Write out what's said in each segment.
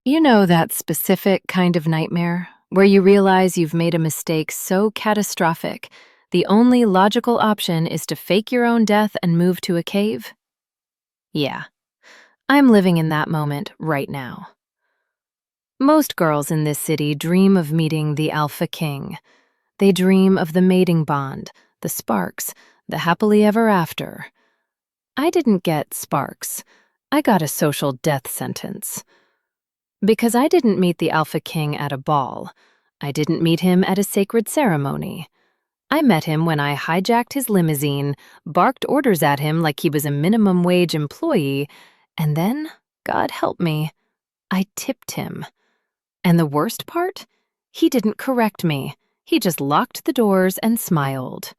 You know that specific kind of nightmare where you realize you've made a mistake so catastrophic, the only logical option is to fake your own death and move to a cave? Yeah, I'm living in that moment right now. Most girls in this city dream of meeting the Alpha King. They dream of the mating bond, the sparks, the happily ever after. I didn't get sparks. I got a social death sentence. Because I didn't meet the Alpha King at a ball. I didn't meet him at a sacred ceremony. I met him when I hijacked his limousine, barked orders at him like he was a minimum wage employee, and then, God help me, I tipped him. And the worst part? He didn't correct me. He just locked the doors and smiled.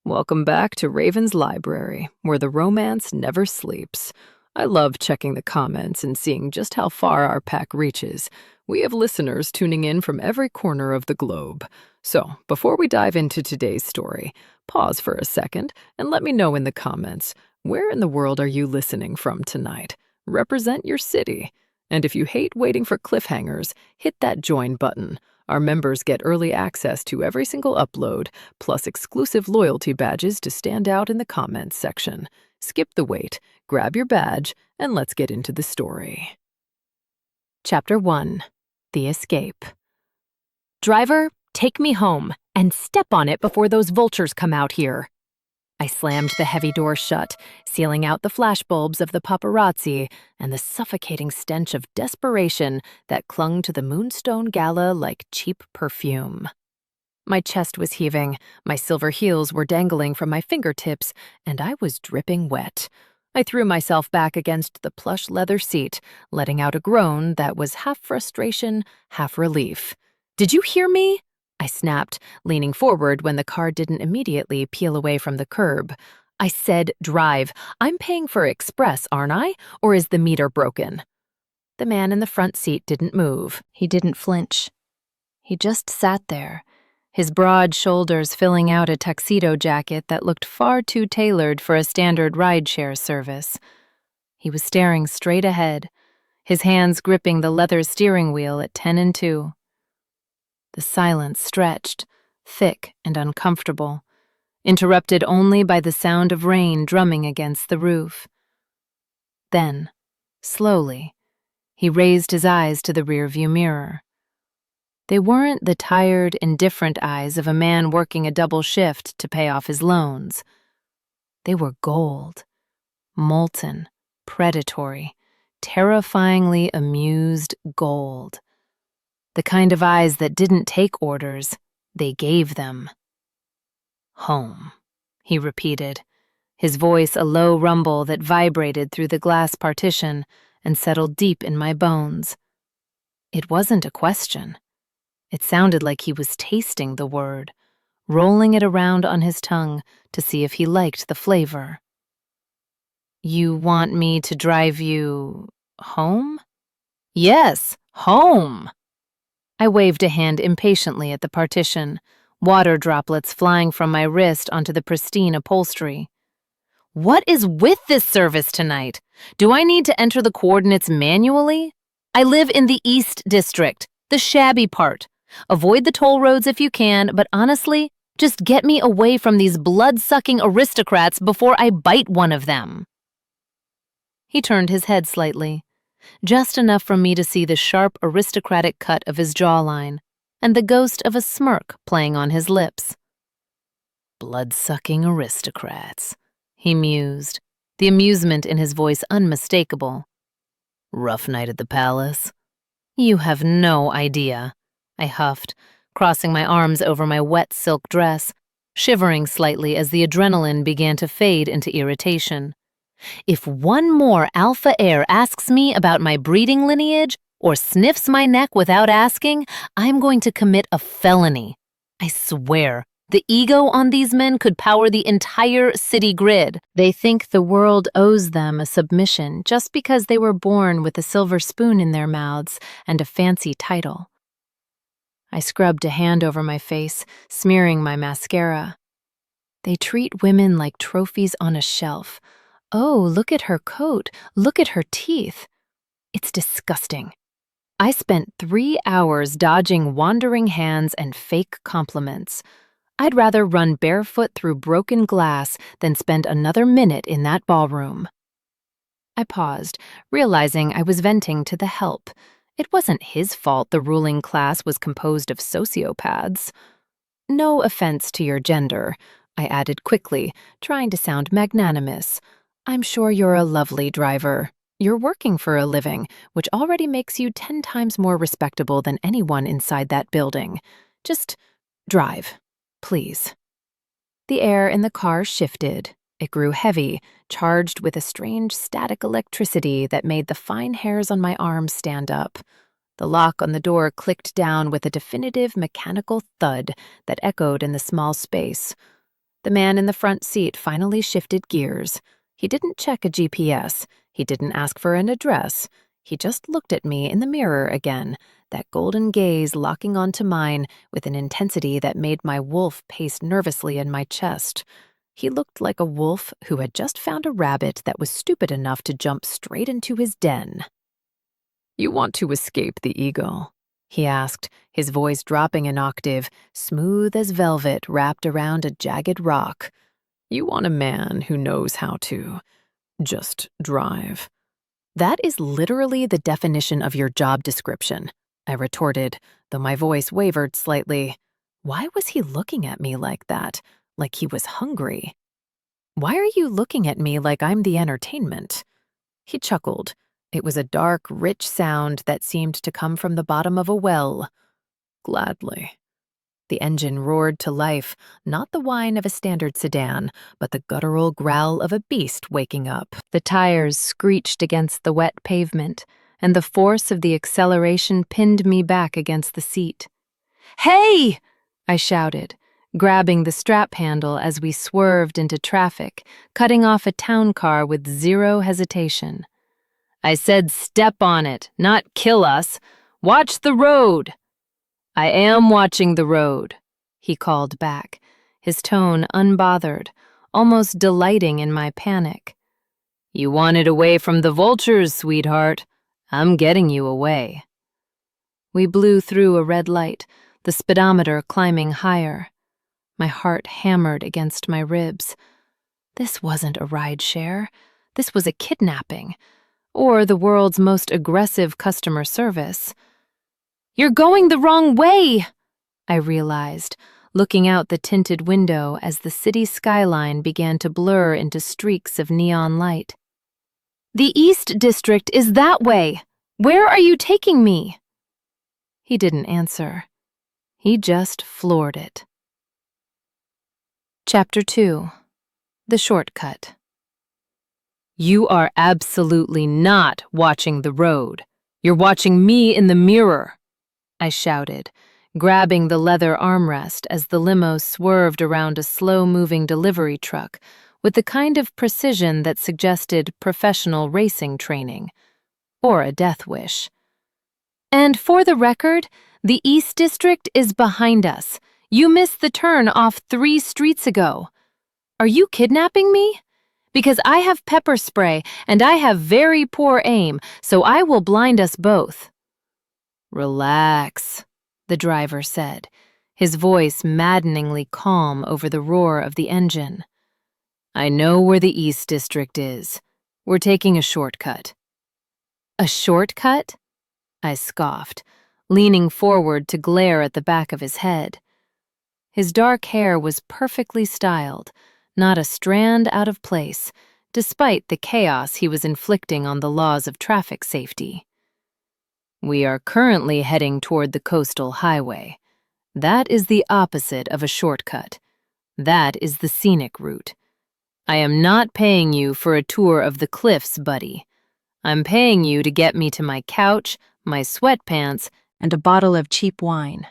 Welcome back to Raven's Library, where the romance never sleeps. I love checking the comments and seeing just how far our pack reaches. We have listeners tuning in from every corner of the globe. So, before we dive into today's story, pause for a second and let me know in the comments, where in the world are you listening from tonight? Represent your city. And if you hate waiting for cliffhangers, hit that join button. Our members get early access to every single upload, plus exclusive loyalty badges to stand out in the comments section. Skip the wait, grab your badge, and let's get into the story. Chapter 1. The Escape. Driver, take me home, and step on it before those vultures come out here. I slammed the heavy door shut, sealing out the flashbulbs of the paparazzi and the suffocating stench of desperation that clung to the Moonstone Gala like cheap perfume. My chest was heaving, my silver heels were dangling from my fingertips, and I was dripping wet. I threw myself back against the plush leather seat, letting out a groan that was half frustration, half relief. "Did you hear me?" I snapped, leaning forward when the car didn't immediately peel away from the curb. "I said drive. I'm paying for express, aren't I? Or is the meter broken?" The man in the front seat didn't move. He didn't flinch. He just sat there, his broad shoulders filling out a tuxedo jacket that looked far too tailored for a standard rideshare service. He was staring straight ahead, his hands gripping the leather steering wheel at 10 and 2. The silence stretched, thick and uncomfortable, interrupted only by the sound of rain drumming against the roof. Then, slowly, he raised his eyes to the rearview mirror. They weren't the tired, indifferent eyes of a man working a double shift to pay off his loans. They were gold, molten, predatory, terrifyingly amused gold. The kind of eyes that didn't take orders, they gave them. "Home," he repeated, his voice a low rumble that vibrated through the glass partition and settled deep in my bones. It wasn't a question. It sounded like he was tasting the word, rolling it around on his tongue to see if he liked the flavor. "You want me to drive you home?" "Yes, home!" I waved a hand impatiently at the partition, water droplets flying from my wrist onto the pristine upholstery. "What is with this service tonight? Do I need to enter the coordinates manually? I live in the East District, the shabby part. Avoid the toll roads if you can, but honestly, just get me away from these blood-sucking aristocrats before I bite one of them." He turned his head slightly, just enough for me to see the sharp aristocratic cut of his jawline and the ghost of a smirk playing on his lips. "Blood-sucking aristocrats," he mused, the amusement in his voice unmistakable. "Rough night at the palace?" "You have no idea," I huffed, crossing my arms over my wet silk dress, shivering slightly as the adrenaline began to fade into irritation. "If one more alpha heir asks me about my breeding lineage or sniffs my neck without asking, I'm going to commit a felony. I swear, the ego on these men could power the entire city grid. They think the world owes them a submission just because they were born with a silver spoon in their mouths and a fancy title." I scrubbed a hand over my face, smearing my mascara. "They treat women like trophies on a shelf. Oh, look at her coat. Look at her teeth. It's disgusting. I spent 3 hours dodging wandering hands and fake compliments. I'd rather run barefoot through broken glass than spend another minute in that ballroom. I paused, realizing I was venting to the help. It wasn't his fault the ruling class was composed of sociopaths. No offense to your gender, I added quickly, trying to sound magnanimous. I'm sure you're a lovely driver. You're working for a living, which already makes you 10 times more respectable than anyone inside that building. Just drive, please. The air in the car shifted. It grew heavy, charged with a strange static electricity that made the fine hairs on my arms stand up. The lock on the door clicked down with a definitive mechanical thud that echoed in the small space. The man in the front seat finally shifted gears. He didn't check a GPS. He didn't ask for an address. He just looked at me in the mirror again, that golden gaze locking onto mine with an intensity that made my wolf pace nervously in my chest. He looked like a wolf who had just found a rabbit that was stupid enough to jump straight into his den. "You want to escape the eagle?" he asked, his voice dropping an octave, smooth as velvet wrapped around a jagged rock. "You want a man who knows how to just drive." "That is literally the definition of your job description," I retorted, though my voice wavered slightly. Why was he looking at me like that? Like he was hungry? "Why are you looking at me like I'm the entertainment?" He chuckled. It was a dark, rich sound that seemed to come from the bottom of a well. "Gladly." The engine roared to life, not the whine of a standard sedan, but the guttural growl of a beast waking up. The tires screeched against the wet pavement, and the force of the acceleration pinned me back against the seat. "Hey!" I shouted, grabbing the strap handle as we swerved into traffic, cutting off a town car with zero hesitation. "I said step on it, not kill us. Watch the road." "I am watching the road," he called back, his tone unbothered, almost delighting in my panic. "You wanted away from the vultures, sweetheart. I'm getting you away." We blew through a red light, the speedometer climbing higher. My heart hammered against my ribs. This wasn't a rideshare. This was a kidnapping, or the world's most aggressive customer service. "You're going the wrong way," I realized, looking out the tinted window as the city skyline began to blur into streaks of neon light. "The East District is that way. Where are you taking me?" He didn't answer. He just floored it. Chapter 2. The Shortcut. "You are absolutely not watching the road. You're watching me in the mirror," I shouted, grabbing the leather armrest as the limo swerved around a slow-moving delivery truck with the kind of precision that suggested professional racing training, or a death wish. "And for the record, the East District is behind us. You missed the turn off 3 streets ago. Are you kidnapping me? Because I have pepper spray and I have very poor aim, so I will blind us both." "Relax," the driver said, his voice maddeningly calm over the roar of the engine. "I know where the East District is. We're taking a shortcut." "A shortcut?" I scoffed, leaning forward to glare at the back of his head. His dark hair was perfectly styled, not a strand out of place, despite the chaos he was inflicting on the laws of traffic safety. "We are currently heading toward the coastal highway. That is the opposite of a shortcut. That is the scenic route. I am not paying you for a tour of the cliffs, buddy. I'm paying you to get me to my couch, my sweatpants, and a bottle of cheap wine."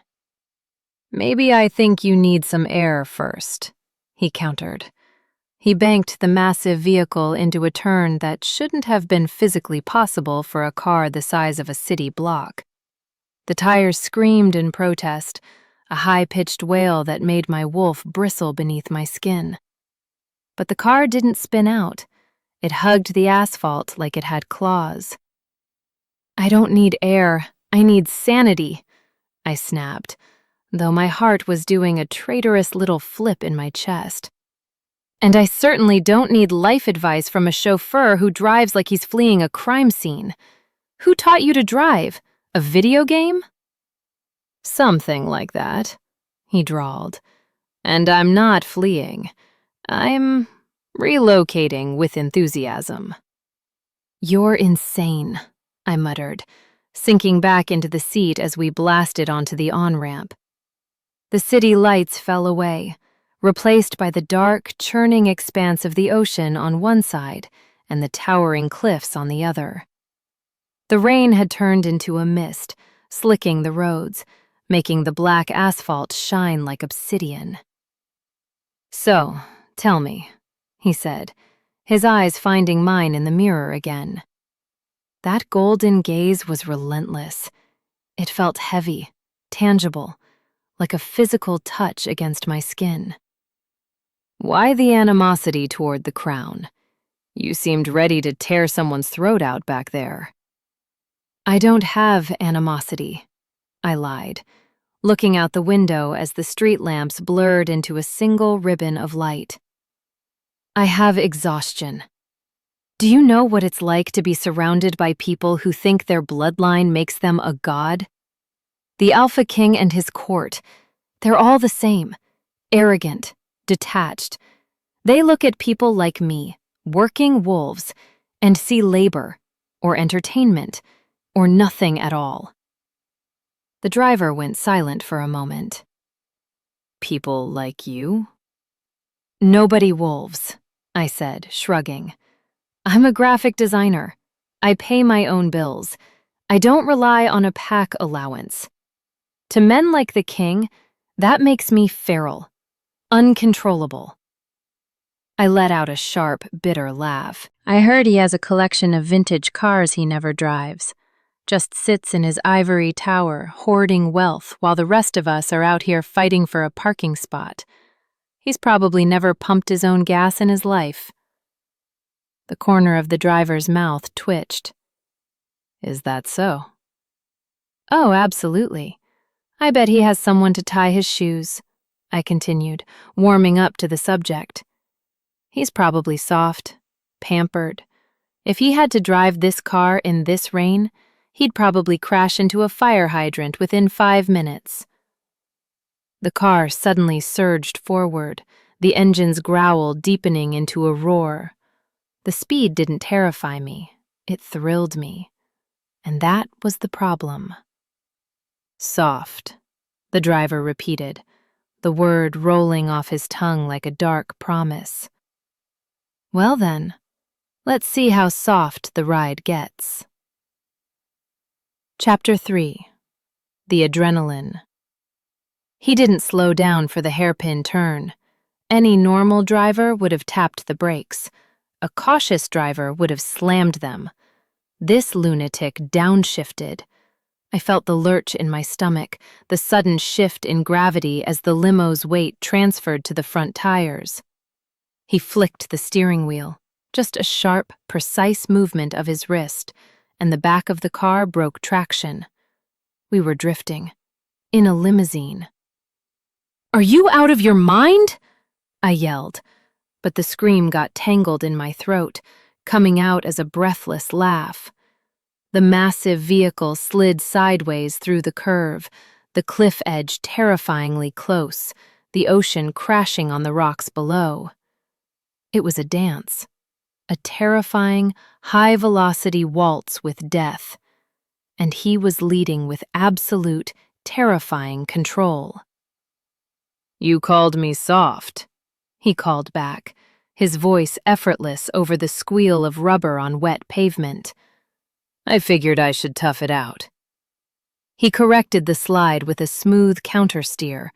"Maybe I think you need some air first," he countered. He banked the massive vehicle into a turn that shouldn't have been physically possible for a car the size of a city block. The tires screamed in protest, a high-pitched wail that made my wolf bristle beneath my skin. But the car didn't spin out. It hugged the asphalt like it had claws. "I don't need air," I need sanity, I snapped, though my heart was doing a traitorous little flip in my chest. And I certainly don't need life advice from a chauffeur who drives like he's fleeing a crime scene. Who taught you to drive? A video game? Something like that, he drawled. And I'm not fleeing. I'm relocating with enthusiasm. You're insane, I muttered, sinking back into the seat as we blasted onto the on-ramp. The city lights fell away, replaced by the dark, churning expanse of the ocean on one side and the towering cliffs on the other. The rain had turned into a mist, slicking the roads, making the black asphalt shine like obsidian. So, tell me, he said, his eyes finding mine in the mirror again. That golden gaze was relentless. It felt heavy, tangible, like a physical touch against my skin. Why the animosity toward the crown? You seemed ready to tear someone's throat out back there. I don't have animosity, I lied, looking out the window as the street lamps blurred into a single ribbon of light. I have exhaustion. Do you know what it's like to be surrounded by people who think their bloodline makes them a god? The Alpha King and his court, they're all the same, arrogant, detached. They look at people like me, working wolves, and see labor, or entertainment, or nothing at all. The driver went silent for a moment. People like you? Nobody wolves, I said, shrugging. I'm a graphic designer. I pay my own bills. I don't rely on a pack allowance. To men like the king, that makes me feral, uncontrollable. I let out a sharp, bitter laugh. I heard he has a collection of vintage cars he never drives. Just sits in his ivory tower, hoarding wealth, while the rest of us are out here fighting for a parking spot. He's probably never pumped his own gas in his life. The corner of the driver's mouth twitched. Is that so? Oh, absolutely. I bet he has someone to tie his shoes, I continued, warming up to the subject. He's probably soft, pampered. If he had to drive this car in this rain, he'd probably crash into a fire hydrant within 5 minutes. The car suddenly surged forward, the engine's growl deepening into a roar. The speed didn't terrify me, it thrilled me. And that was the problem. Soft, the driver repeated, the word rolling off his tongue like a dark promise. Well then, let's see how soft the ride gets. Chapter 3. The Adrenaline. He didn't slow down for the hairpin turn. Any normal driver would have tapped the brakes. A cautious driver would have slammed them. This lunatic downshifted. I felt the lurch in my stomach, the sudden shift in gravity as the limo's weight transferred to the front tires. He flicked the steering wheel, just a sharp, precise movement of his wrist, and the back of the car broke traction. We were drifting, in a limousine. Are you out of your mind? I yelled, but the scream got tangled in my throat, coming out as a breathless laugh. The massive vehicle slid sideways through the curve, the cliff edge terrifyingly close, the ocean crashing on the rocks below. It was a dance, a terrifying, high-velocity waltz with death, and he was leading with absolute, terrifying control. You called me soft, he called back, his voice effortless over the squeal of rubber on wet pavement. I figured I should tough it out. He corrected the slide with a smooth countersteer,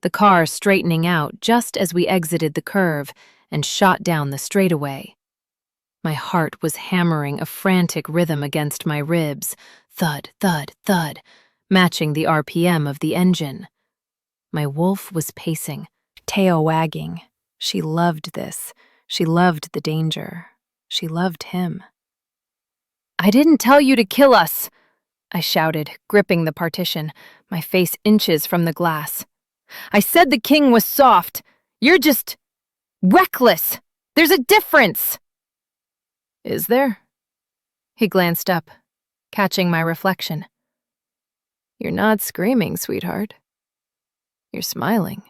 the car straightening out just as we exited the curve and shot down the straightaway. My heart was hammering a frantic rhythm against my ribs, thud, thud, thud, matching the RPM of the engine. My wolf was pacing, tail wagging. She loved this. She loved the danger. She loved him. I didn't tell you to kill us, I shouted, gripping the partition, my face inches from the glass. "I said the king was soft. You're just reckless. There's a difference." "Is there?" He glanced up, catching my reflection. "You're not screaming, sweetheart. You're smiling."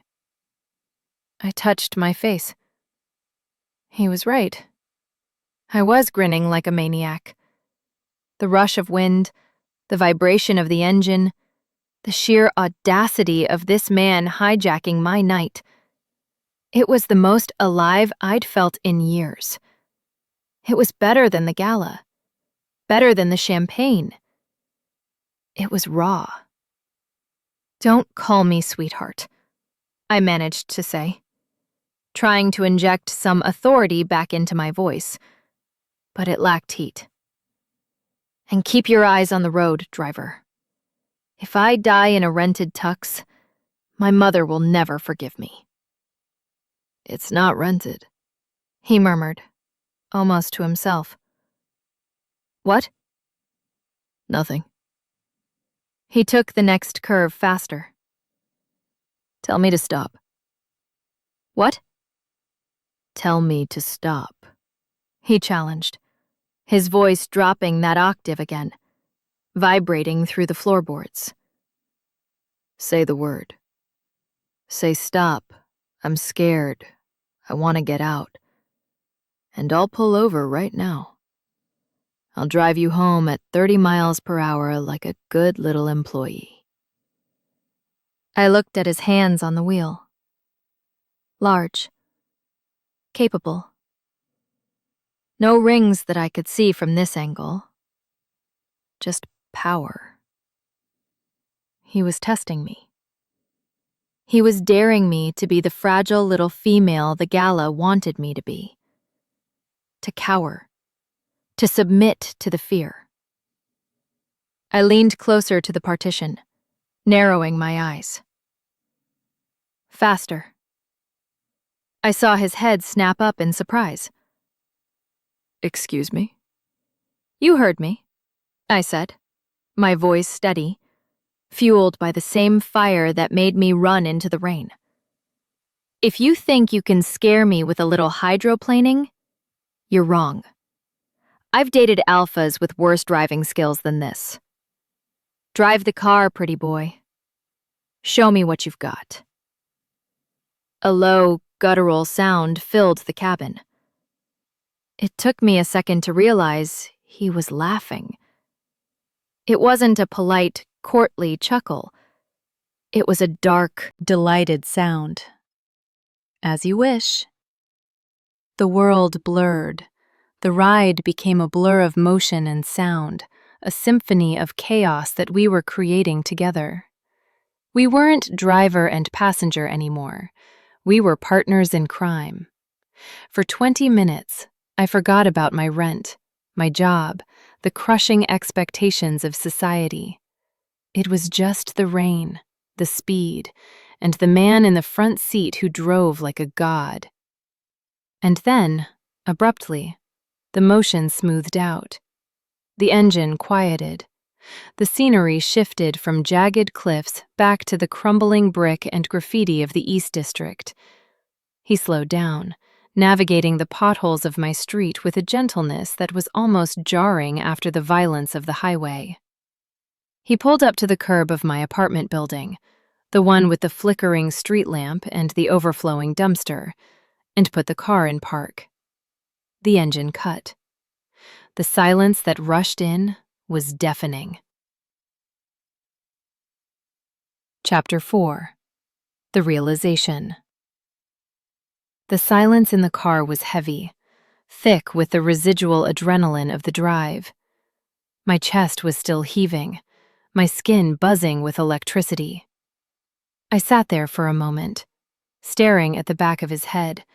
I touched my face. He was right. I was grinning like a maniac. The rush of wind, the vibration of the engine, the sheer audacity of this man hijacking my night. It was the most alive I'd felt in years. It was better than the gala, better than the champagne. It was raw. "Don't call me sweetheart," I managed to say, trying to inject some authority back into my voice, but it lacked heat. "And keep your eyes on the road, driver. If I die in a rented tux, my mother will never forgive me." "It's not rented," he murmured, almost to himself. "What?" "Nothing." He took the next curve faster. "Tell me to stop." "What?" "Tell me to stop," he challenged, his voice dropping that octave again, vibrating through the floorboards. "Say the word. Say stop. I'm scared. I want to get out. And I'll pull over right now. I'll drive you home at 30 miles per hour like a good little employee." I looked at his hands on the wheel. Large. Capable. No rings that I could see from this angle. Just power. He was testing me. He was daring me to be the fragile little female the gala wanted me to be. To cower. To submit to the fear. I leaned closer to the partition, narrowing my eyes. Faster. I saw his head snap up in surprise. "Excuse me?" "You heard me," I said, my voice steady, fueled by the same fire that made me run into the rain. "If you think you can scare me with a little hydroplaning, you're wrong. I've dated alphas with worse driving skills than this. Drive the car, pretty boy. Show me what you've got." A low, guttural sound filled the cabin. It took me a second to realize he was laughing. It wasn't a polite, courtly chuckle. It was a dark, delighted sound. "As you wish." The world blurred. The ride became a blur of motion and sound, a symphony of chaos that we were creating together. We weren't driver and passenger anymore. We were partners in crime. For 20 minutes, I forgot about my rent, my job, the crushing expectations of society. It was just the rain, the speed, and the man in the front seat who drove like a god. And then, abruptly, the motion smoothed out. The engine quieted. The scenery shifted from jagged cliffs back to the crumbling brick and graffiti of the East District. He slowed down, navigating the potholes of my street with a gentleness that was almost jarring after the violence of the highway. He pulled up to the curb of my apartment building, the one with the flickering street lamp and the overflowing dumpster, and put the car in park. The engine cut. The silence that rushed in was deafening. Chapter 4. The Realization. The silence in the car was heavy, thick with the residual adrenaline of the drive. My chest was still heaving, my skin buzzing with electricity. I sat there for a moment, staring at the back of his head,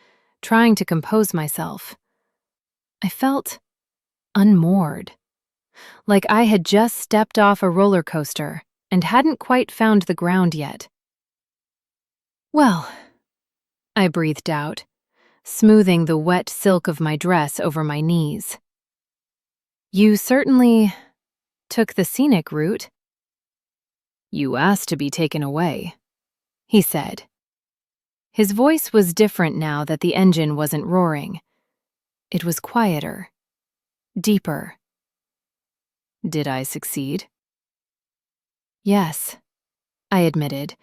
trying to compose myself. I felt unmoored, like I had just stepped off a roller coaster and hadn't quite found the ground yet. "Well," I breathed out, smoothing the wet silk of my dress over my knees. "You certainly took the scenic route. "You asked to be taken away," he said. His voice was different now that the engine wasn't roaring. It was quieter, deeper. "Did I succeed?" "Yes," I admitted,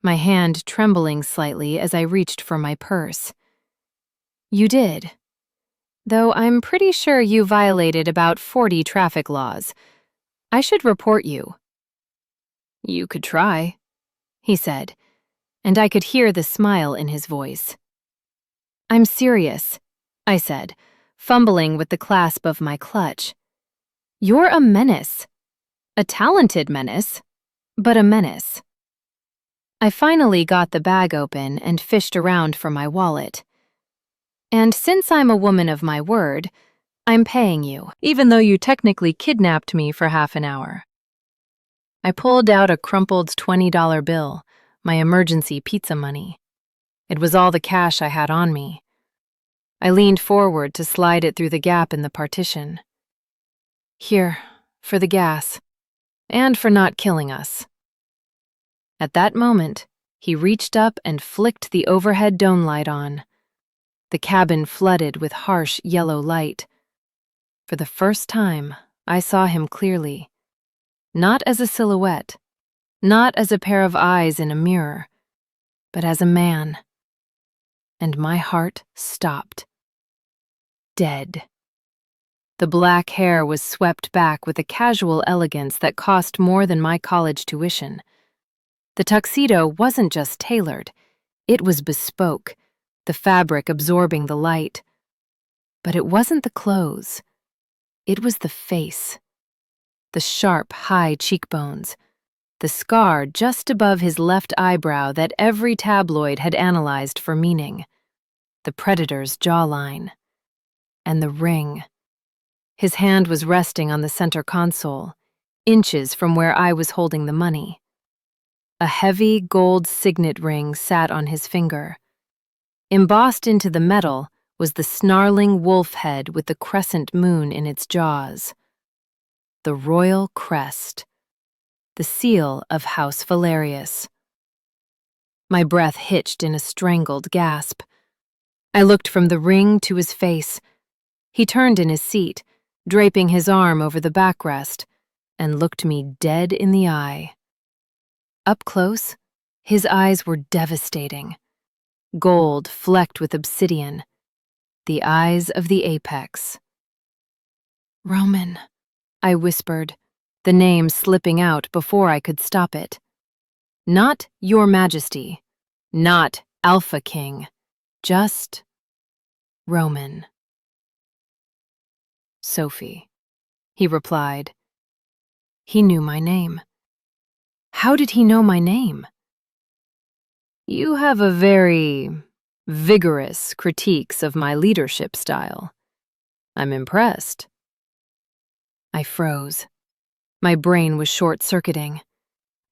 my hand trembling slightly as I reached for my purse. "You did. Though I'm pretty sure you violated about 40 traffic laws. I should report you." "You could try," he said, and I could hear the smile in his voice. "I'm serious," I said, fumbling with the clasp of my clutch. "You're a menace. A talented menace, but a menace." I finally got the bag open and fished around for my wallet. "And since I'm a woman of my word, I'm paying you, even though you technically kidnapped me for half an hour." I pulled out a crumpled $20 bill, my emergency pizza money. It was all the cash I had on me. I leaned forward to slide it through the gap in the partition. "Here, for the gas, and for not killing us." At that moment, he reached up and flicked the overhead dome light on. The cabin flooded with harsh yellow light. For the first time, I saw him clearly. Not as a silhouette, not as a pair of eyes in a mirror, but as a man. And my heart stopped. Dead. The black hair was swept back with a casual elegance that cost more than my college tuition. The tuxedo wasn't just tailored, it was bespoke, the fabric absorbing the light. But it wasn't the clothes. It was the face. The sharp, high cheekbones, the scar just above his left eyebrow that every tabloid had analyzed for meaning, the predator's jawline, and the ring. His hand was resting on the center console, inches from where I was holding the money. A heavy gold signet ring sat on his finger. Embossed into the metal was the snarling wolf head with the crescent moon in its jaws. The royal crest, the seal of House Valerius. My breath hitched in a strangled gasp. I looked from the ring to his face. He turned in his seat, draping his arm over the backrest, and looked me dead in the eye. Up close, his eyes were devastating. Gold flecked with obsidian, the eyes of the apex. "Roman," I whispered, the name slipping out before I could stop it. Not Your Majesty, not Alpha King, just Roman. "Sophie," he replied. He knew my name. How did he know my name? "You have a very vigorous critiques of my leadership style. I'm impressed." I froze. My brain was short-circuiting.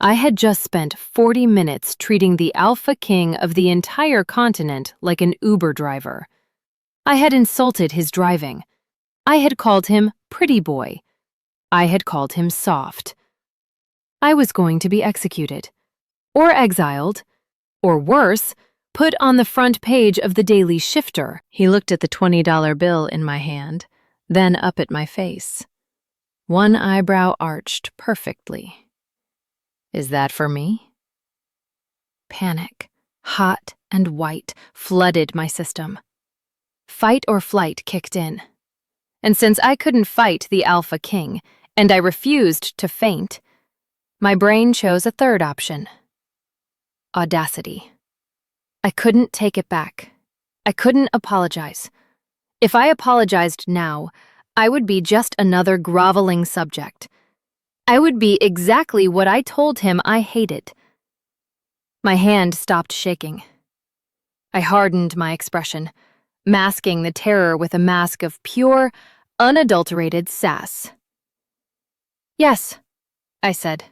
I had just spent 40 minutes treating the Alpha King of the entire continent like an Uber driver. I had insulted his driving. I had called him pretty boy. I had called him soft. I was going to be executed, or exiled, or worse, put on the front page of the Daily Shifter. He looked at the $20 bill in my hand, then up at my face. One eyebrow arched perfectly. "Is that for me?" Panic, hot and white, flooded my system. Fight or flight kicked in. And since I couldn't fight the Alpha King, and I refused to faint, my brain chose a third option. Audacity. I couldn't take it back. I couldn't apologize. If I apologized now, I would be just another groveling subject. I would be exactly what I told him I hated. My hand stopped shaking. I hardened my expression, masking the terror with a mask of pure, unadulterated sass. "Yes," I said,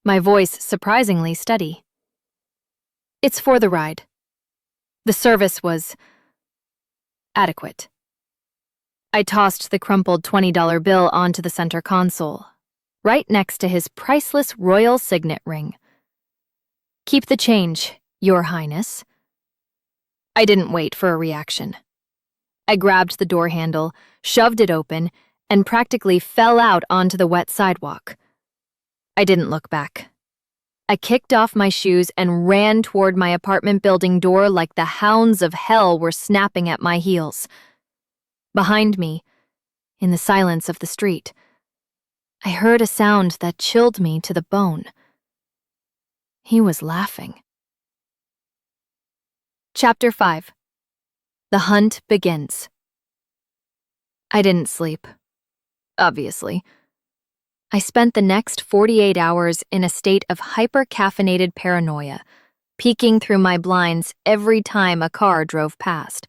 my voice surprisingly steady. "It's for the ride." The service was adequate. I tossed the crumpled $20 bill onto the center console. right next to his priceless royal signet ring. "Keep the change, Your Highness." I didn't wait for a reaction. I grabbed the door handle, shoved it open, and practically fell out onto the wet sidewalk. I didn't look back. I kicked off my shoes and ran toward my apartment building door like the hounds of hell were snapping at my heels. Behind me, in the silence of the street, I heard a sound that chilled me to the bone. He was laughing. Chapter 5. The Hunt Begins. I didn't sleep, obviously. I spent the next 48 hours in a state of hyper-caffeinated paranoia, peeking through my blinds every time a car drove past.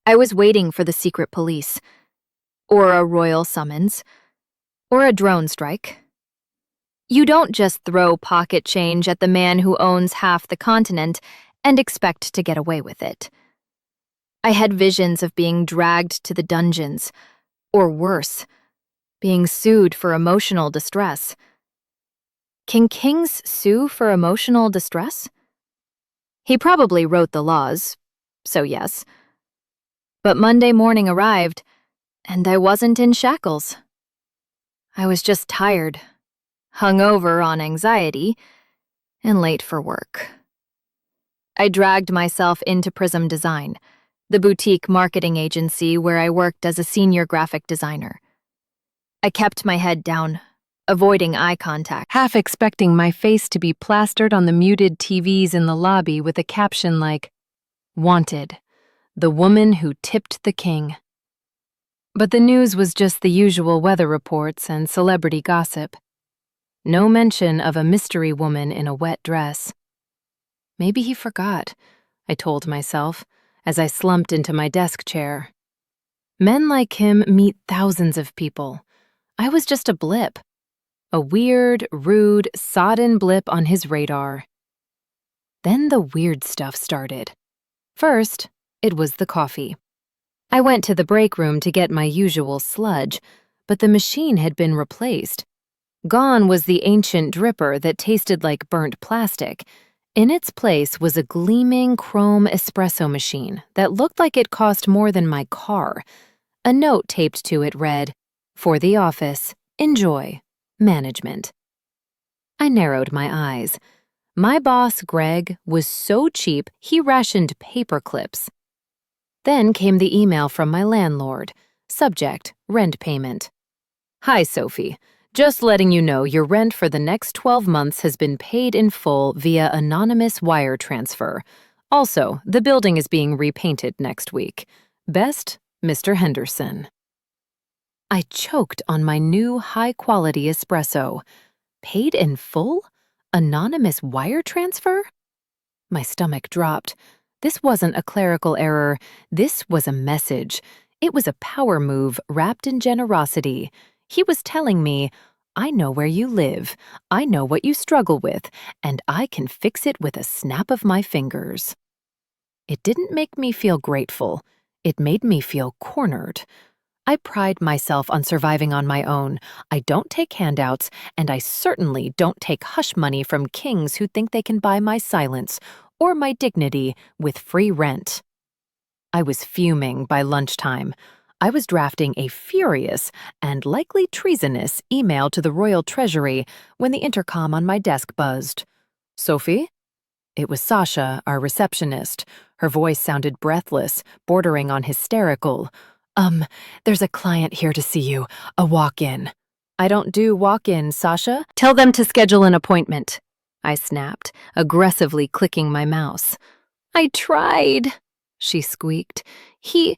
I was waiting for the secret police, or a royal summons, or a drone strike. You don't just throw pocket change at the man who owns half the continent and expect to get away with it. I had visions of being dragged to the dungeons, or worse, being sued for emotional distress. Can kings sue for emotional distress? He probably wrote the laws, so yes. But Monday morning arrived, and I wasn't in shackles. I was just tired, hungover on anxiety, and late for work. I dragged myself into Prism Design, the boutique marketing agency where I worked as a senior graphic designer. I kept my head down, avoiding eye contact, half expecting my face to be plastered on the muted TVs in the lobby with a caption like, "Wanted, the woman who tipped the king." But the news was just the usual weather reports and celebrity gossip. No mention of a mystery woman in a wet dress. Maybe he forgot, I told myself, as I slumped into my desk chair. Men like him meet thousands of people. I was just a blip. A weird, rude, sodden blip on his radar. Then the weird stuff started. First, it was the coffee. I went to the break room to get my usual sludge, but the machine had been replaced. Gone was the ancient dripper that tasted like burnt plastic. In its place was a gleaming chrome espresso machine that looked like it cost more than my car. A note taped to it read, "For the office, enjoy. Management." I narrowed my eyes. My boss, Greg, was so cheap he rationed paper clips. Then came the email from my landlord. Subject, rent payment. "Hi, Sophie. Just letting you know your rent for the next 12 months has been paid in full via anonymous wire transfer. Also, the building is being repainted next week. Best, Mr. Henderson." I choked on my new high-quality espresso. Paid in full? Anonymous wire transfer? My stomach dropped. This wasn't a clerical error. This was a message. It was a power move wrapped in generosity. He was telling me, "I know where you live, I know what you struggle with, and I can fix it with a snap of my fingers." It didn't make me feel grateful. It made me feel cornered. I pride myself on surviving on my own. I don't take handouts, and I certainly don't take hush money from kings who think they can buy my silence or my dignity with free rent. I was fuming by lunchtime. I was drafting a furious and likely treasonous email to the Royal Treasury when the intercom on my desk buzzed. "Sophie?" It was Sasha, our receptionist. Her voice sounded breathless, bordering on hysterical. There's a client here to see you. A walk-in." "I don't do walk-ins, Sasha. Tell them to schedule an appointment," I snapped, aggressively clicking my mouse. "I tried," she squeaked. He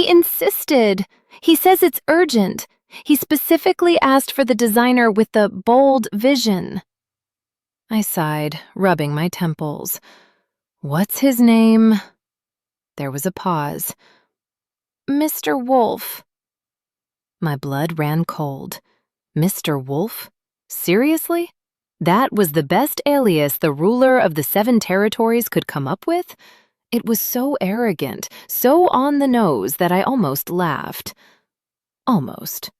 insisted. He says it's urgent. He specifically asked for the designer with the bold vision." I sighed, rubbing my temples. "What's his name?" There was a pause. "Mr. Wolf." My blood ran cold. Mr. Wolf? Seriously? That was the best alias the ruler of the 7 territories could come up with? It was so arrogant, so on the nose that I almost laughed. Almost.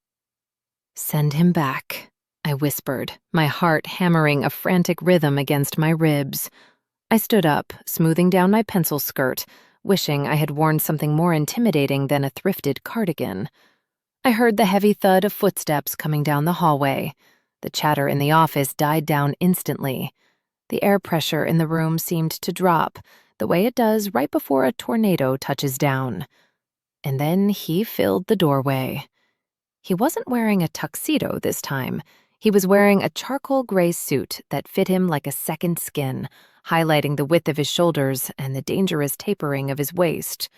Send him back, I whispered, my heart hammering a frantic rhythm against my ribs. I stood up, smoothing down my pencil skirt, wishing I had worn something more intimidating than a thrifted cardigan. I heard the heavy thud of footsteps coming down the hallway. The chatter in the office died down instantly. The air pressure in the room seemed to drop, the way it does right before a tornado touches down. And then he filled the doorway. He wasn't wearing a tuxedo this time. He was wearing a charcoal gray suit that fit him like a second skin, highlighting the width of his shoulders and the dangerous tapering of his waist.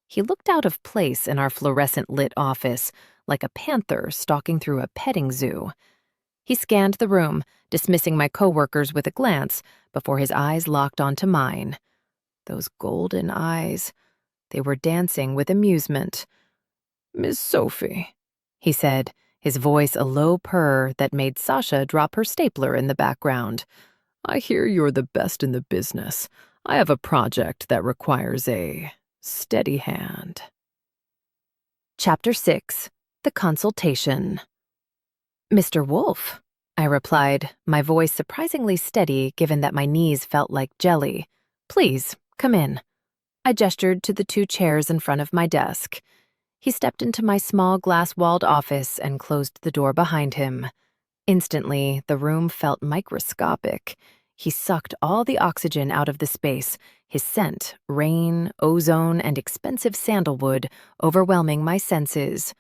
He looked out of place in our fluorescent-lit office, like a panther stalking through a petting zoo. He scanned the room, dismissing my coworkers with a glance before his eyes locked onto mine. Those golden eyes. They were dancing with amusement. "Miss Sophie," he said, his voice a low purr that made Sasha drop her stapler in the background. "I hear you're the best in the business. I have a project that requires a steady hand." Chapter 6. The Consultation. "Mr. Wolf," I replied, my voice surprisingly steady given that my knees felt like jelly. "Please, come in." I gestured to the 2 chairs in front of my desk. He stepped into my small glass-walled office and closed the door behind him. Instantly, the room felt microscopic. He sucked all the oxygen out of the space, his scent, rain, ozone, and expensive sandalwood, overwhelming my senses.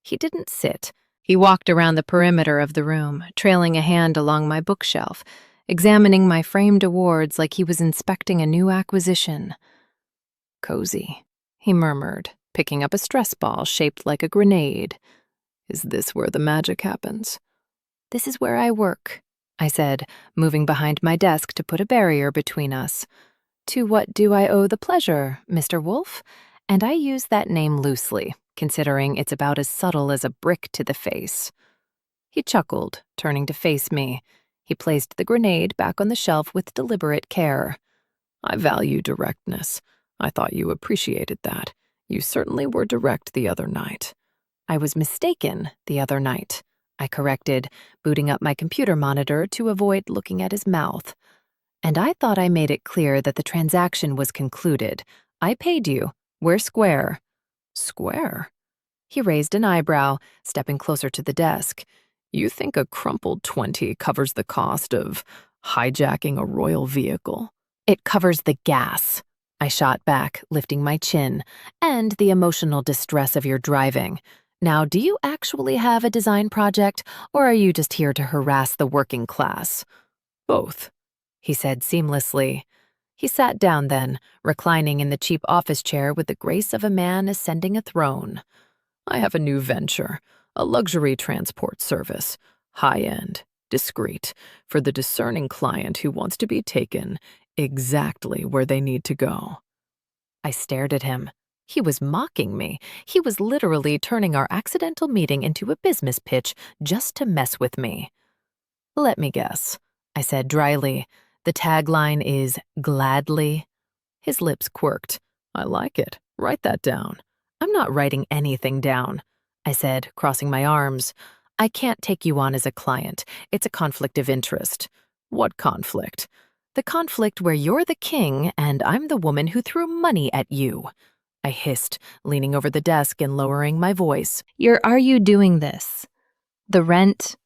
He didn't sit. He walked around the perimeter of the room, trailing a hand along my bookshelf, examining my framed awards like he was inspecting a new acquisition. "Cozy," he murmured, picking up a stress ball shaped like a grenade. "Is this where the magic happens?" "This is where I work," I said, moving behind my desk to put a barrier between us. "To what do I owe the pleasure, Mr. Wolf?" And I use that name loosely, considering it's about as subtle as a brick to the face. He chuckled, turning to face me. He placed the grenade back on the shelf with deliberate care. "I value directness. I thought you appreciated that. You certainly were direct the other night." "I was mistaken the other night," I corrected, booting up my computer monitor to avoid looking at his mouth. "And I thought I made it clear that the transaction was concluded. I paid you. We're square." "Square?" He raised an eyebrow, stepping closer to the desk. "You think a crumpled 20 covers the cost of hijacking a royal vehicle?" "It covers the gas," I shot back, lifting my chin, "and the emotional distress of your driving. Now, do you actually have a design project, or are you just here to harass the working class?" "Both," he said seamlessly. He sat down then, reclining in the cheap office chair with the grace of a man ascending a throne. "I have a new venture, a luxury transport service, high-end, discreet, for the discerning client who wants to be taken exactly where they need to go." I stared at him. He was mocking me. He was literally turning our accidental meeting into a business pitch just to mess with me. "Let me guess," I said dryly. "The tagline is gladly." His lips quirked. "I like it. Write that down." "I'm not writing anything down," I said, crossing my arms. "I can't take you on as a client. It's a conflict of interest." "What conflict?" "The conflict where you're the king and I'm the woman who threw money at you," I hissed, leaning over the desk and lowering my voice. Are you doing this? The rent?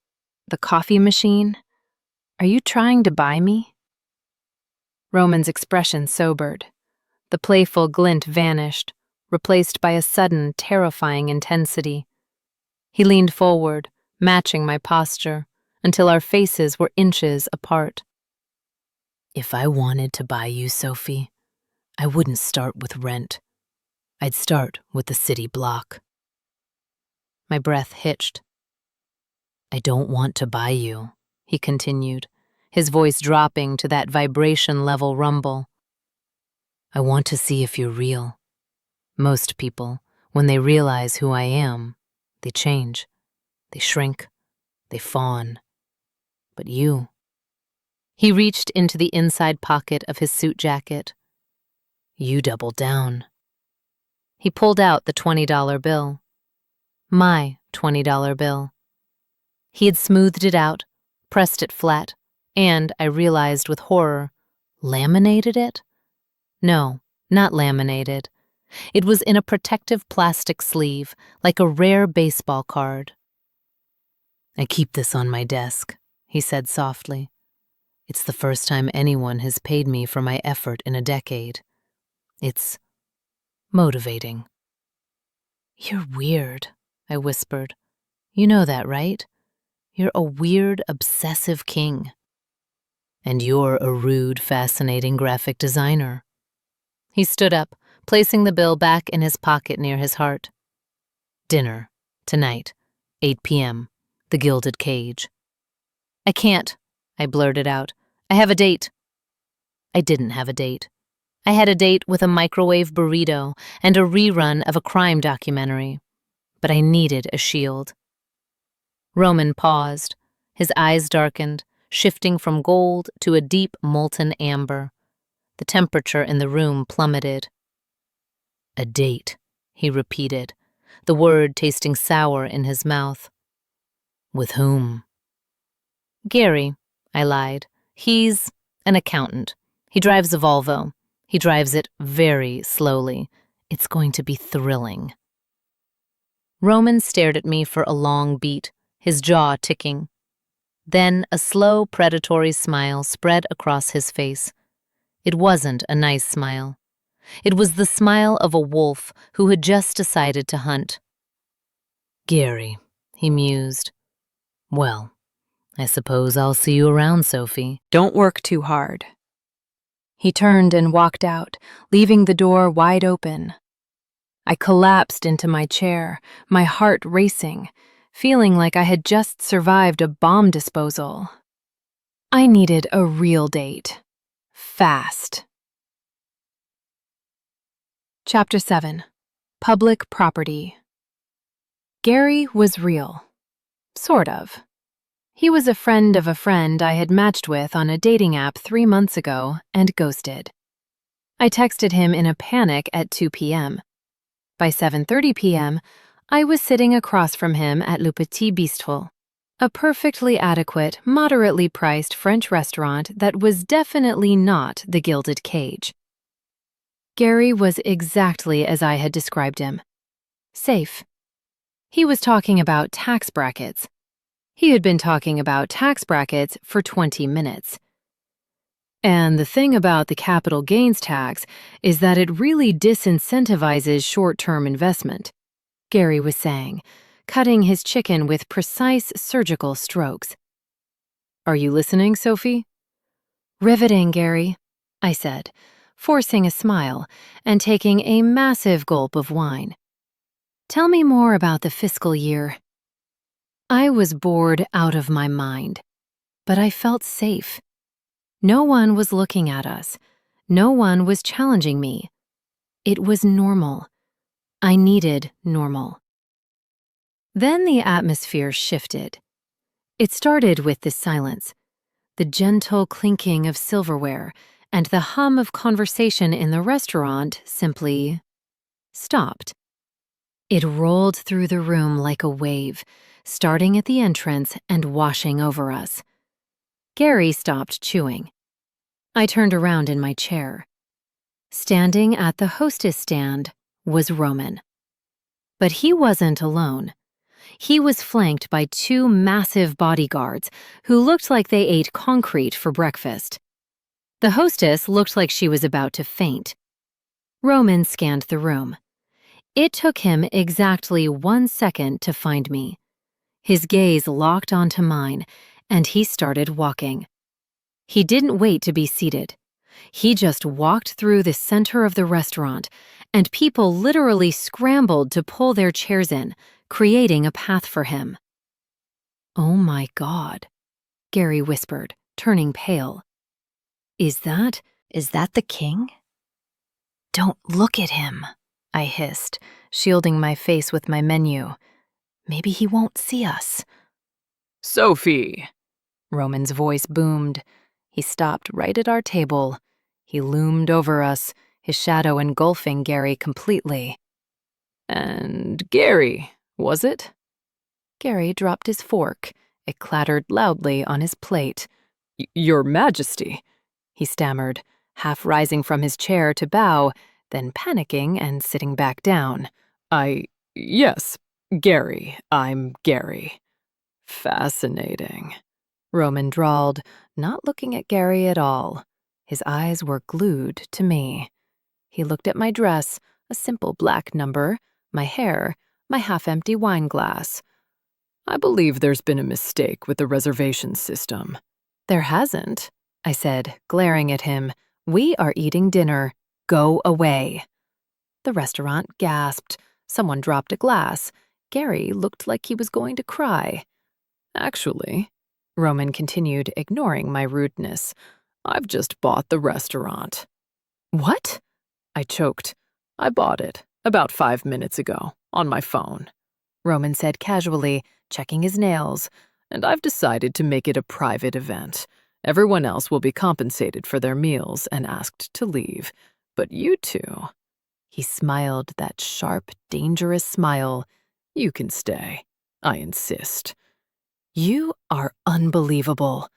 The coffee machine? Are you trying to buy me?" Roman's expression sobered. The playful glint vanished, replaced by a sudden, terrifying intensity. He leaned forward, matching my posture, until our faces were inches apart. "If I wanted to buy you, Sophie, I wouldn't start with rent. I'd start with the city block." My breath hitched. "I don't want to buy you," he continued, his voice dropping to that vibration-level rumble. "I want to see if you're real. Most people, when they realize who I am, they change. They shrink. They fawn. But you..." He reached into the inside pocket of his suit jacket. "You double down." He pulled out the $20 bill. My $20 bill. He had smoothed it out, pressed it flat, and, I realized with horror, laminated it? No, not laminated. It was in a protective plastic sleeve, like a rare baseball card. "I keep this on my desk," he said softly. "It's the first time anyone has paid me for my effort in a decade. It's motivating." "You're weird," I whispered. "You know that, right? You're a weird, obsessive king. And you're a rude, fascinating graphic designer." He stood up, placing the bill back in his pocket near his heart. "Dinner, tonight, 8 p.m., the Gilded Cage." "I can't," I blurted out. "I have a date." I didn't have a date. I had a date with a microwave burrito and a rerun of a crime documentary. But I needed a shield. Roman paused. His eyes darkened, shifting from gold to a deep molten amber. The temperature in the room plummeted. "A date," he repeated, the word tasting sour in his mouth. "With whom?" "Gary," I lied. "He's an accountant. He drives a Volvo. He drives it very slowly. It's going to be thrilling." Roman stared at me for a long beat, his jaw ticking. Then a slow, predatory smile spread across his face. It wasn't a nice smile. It was the smile of a wolf who had just decided to hunt. "Gary," he mused. "Well, I suppose I'll see you around, Sophie. Don't work too hard." He turned and walked out, leaving the door wide open. I collapsed into my chair, my heart racing, feeling like I had just survived a bomb disposal. I needed a real date. Fast. Chapter 7. Public Property. Gary was real. Sort of. He was a friend of a friend I had matched with on a dating app 3 months ago and ghosted. I texted him in a panic at 2 p.m. By 7:30 p.m., I was sitting across from him at Le Petit Bistrot, a perfectly adequate, moderately priced French restaurant that was definitely not the Gilded Cage. Gary was exactly as I had described him. Safe. He was talking about tax brackets. He had been talking about tax brackets for 20 minutes. And the thing about the capital gains tax is that it really disincentivizes short-term investment, Gary was saying, cutting his chicken with precise surgical strokes. "Are you listening, Sophie?" "Riveting, Gary," I said, forcing a smile and taking a massive gulp of wine. "Tell me more about the fiscal year." I was bored out of my mind, but I felt safe. No one was looking at us. No one was challenging me. It was normal. I needed normal. Then the atmosphere shifted. It started with the silence, the gentle clinking of silverware, and the hum of conversation in the restaurant simply stopped. It rolled through the room like a wave, starting at the entrance and washing over us. Gary stopped chewing. I turned around in my chair. Standing at the hostess stand was Roman. But he wasn't alone. He was flanked by 2 massive bodyguards who looked like they ate concrete for breakfast. The hostess looked like she was about to faint. Roman scanned the room. It took him exactly 1 second to find me. His gaze locked onto mine, and he started walking. He didn't wait to be seated. He just walked through the center of the restaurant, and people literally scrambled to pull their chairs in, creating a path for him. "Oh my God," Gary whispered, turning pale. Is that the king?" "Don't look at him," I hissed, shielding my face with my menu. "Maybe he won't see us." "Sophie!" Roman's voice boomed. He stopped right at our table. He loomed over us, his shadow engulfing Gary completely. "And Gary, was it?" Gary dropped his fork It clattered loudly on his plate. Your Majesty. He stammered, half rising from his chair to bow, then panicking and sitting back down. Yes, Gary. I'm Gary. Fascinating. Roman drawled, not looking at Gary at all. His eyes were glued to me. He looked at my dress, a simple black number, my hair, my half-empty wine glass. I believe there's been a mistake with the reservation system. There hasn't, I said, glaring at him. We are eating dinner. Go away. The restaurant gasped. Someone dropped a glass. Gary looked like he was going to cry. Actually, Roman continued, ignoring my rudeness, I've just bought the restaurant. What? I choked. I bought it about 5 minutes ago on my phone. Roman said casually, checking his nails. And I've decided to make it a private event. Everyone else will be compensated for their meals and asked to leave. But you two, he smiled that sharp, dangerous smile. You can stay. I insist. You are unbelievable.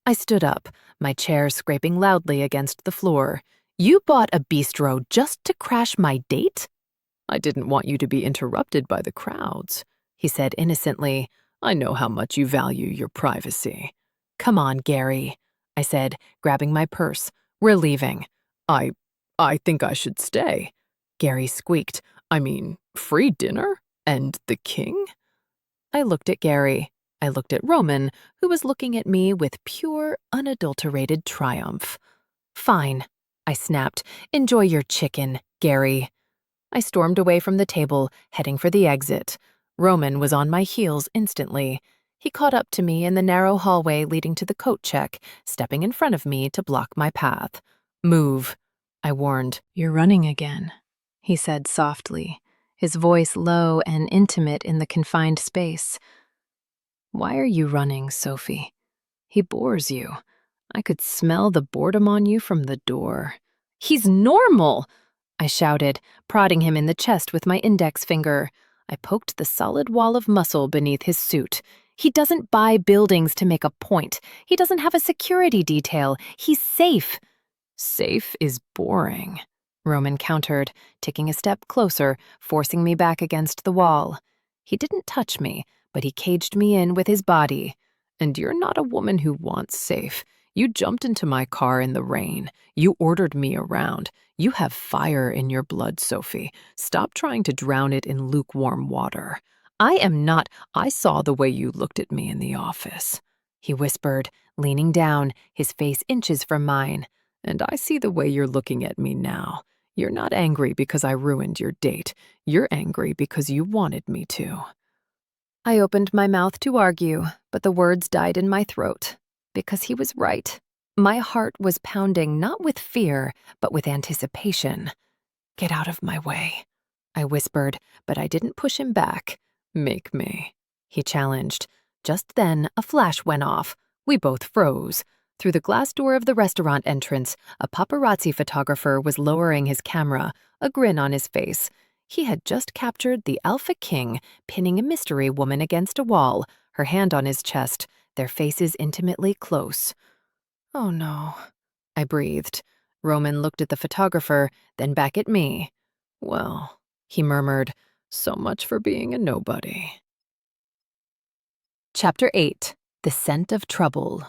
I stood up, my chair scraping loudly against the floor. You bought a bistro just to crash my date? I didn't want you to be interrupted by the crowds, he said innocently. I know how much you value your privacy. Come on, Gary, I said, grabbing my purse. We're leaving. I think I should stay, Gary squeaked. I mean, free dinner? And the king? I looked at Gary. I looked at Roman, who was looking at me with pure, unadulterated triumph. Fine, I snapped. Enjoy your chicken, Gary. I stormed away from the table, heading for the exit. Roman was on my heels instantly. He caught up to me in the narrow hallway leading to the coat check, stepping in front of me to block my path. Move, I warned. You're running again, he said softly, his voice low and intimate in the confined space. Why are you running, Sophie? He bores you. I could smell the boredom on you from the door. He's normal, I shouted, prodding him in the chest with my index finger. I poked the solid wall of muscle beneath his suit. He doesn't buy buildings to make a point. He doesn't have a security detail. He's safe. Safe is boring, Roman countered, taking a step closer, forcing me back against the wall. He didn't touch me, but he caged me in with his body. And you're not a woman who wants safe. You jumped into my car in the rain. You ordered me around. You have fire in your blood, Sophie. Stop trying to drown it in lukewarm water. I saw the way you looked at me in the office, he whispered, leaning down, his face inches from mine. And I see the way you're looking at me now. You're not angry because I ruined your date. You're angry because you wanted me to. I opened my mouth to argue, but the words died in my throat. Because he was right. My heart was pounding not with fear, but with anticipation. Get out of my way, I whispered, but I didn't push him back. Make me, he challenged. Just then, a flash went off. We both froze. Through the glass door of the restaurant entrance, a paparazzi photographer was lowering his camera, a grin on his face. He had just captured the Alpha King, pinning a mystery woman against a wall, her hand on his chest, their faces intimately close. Oh no, I breathed. Roman looked at the photographer, then back at me. Well, he murmured, so much for being a nobody. Chapter 8. The Scent of Trouble.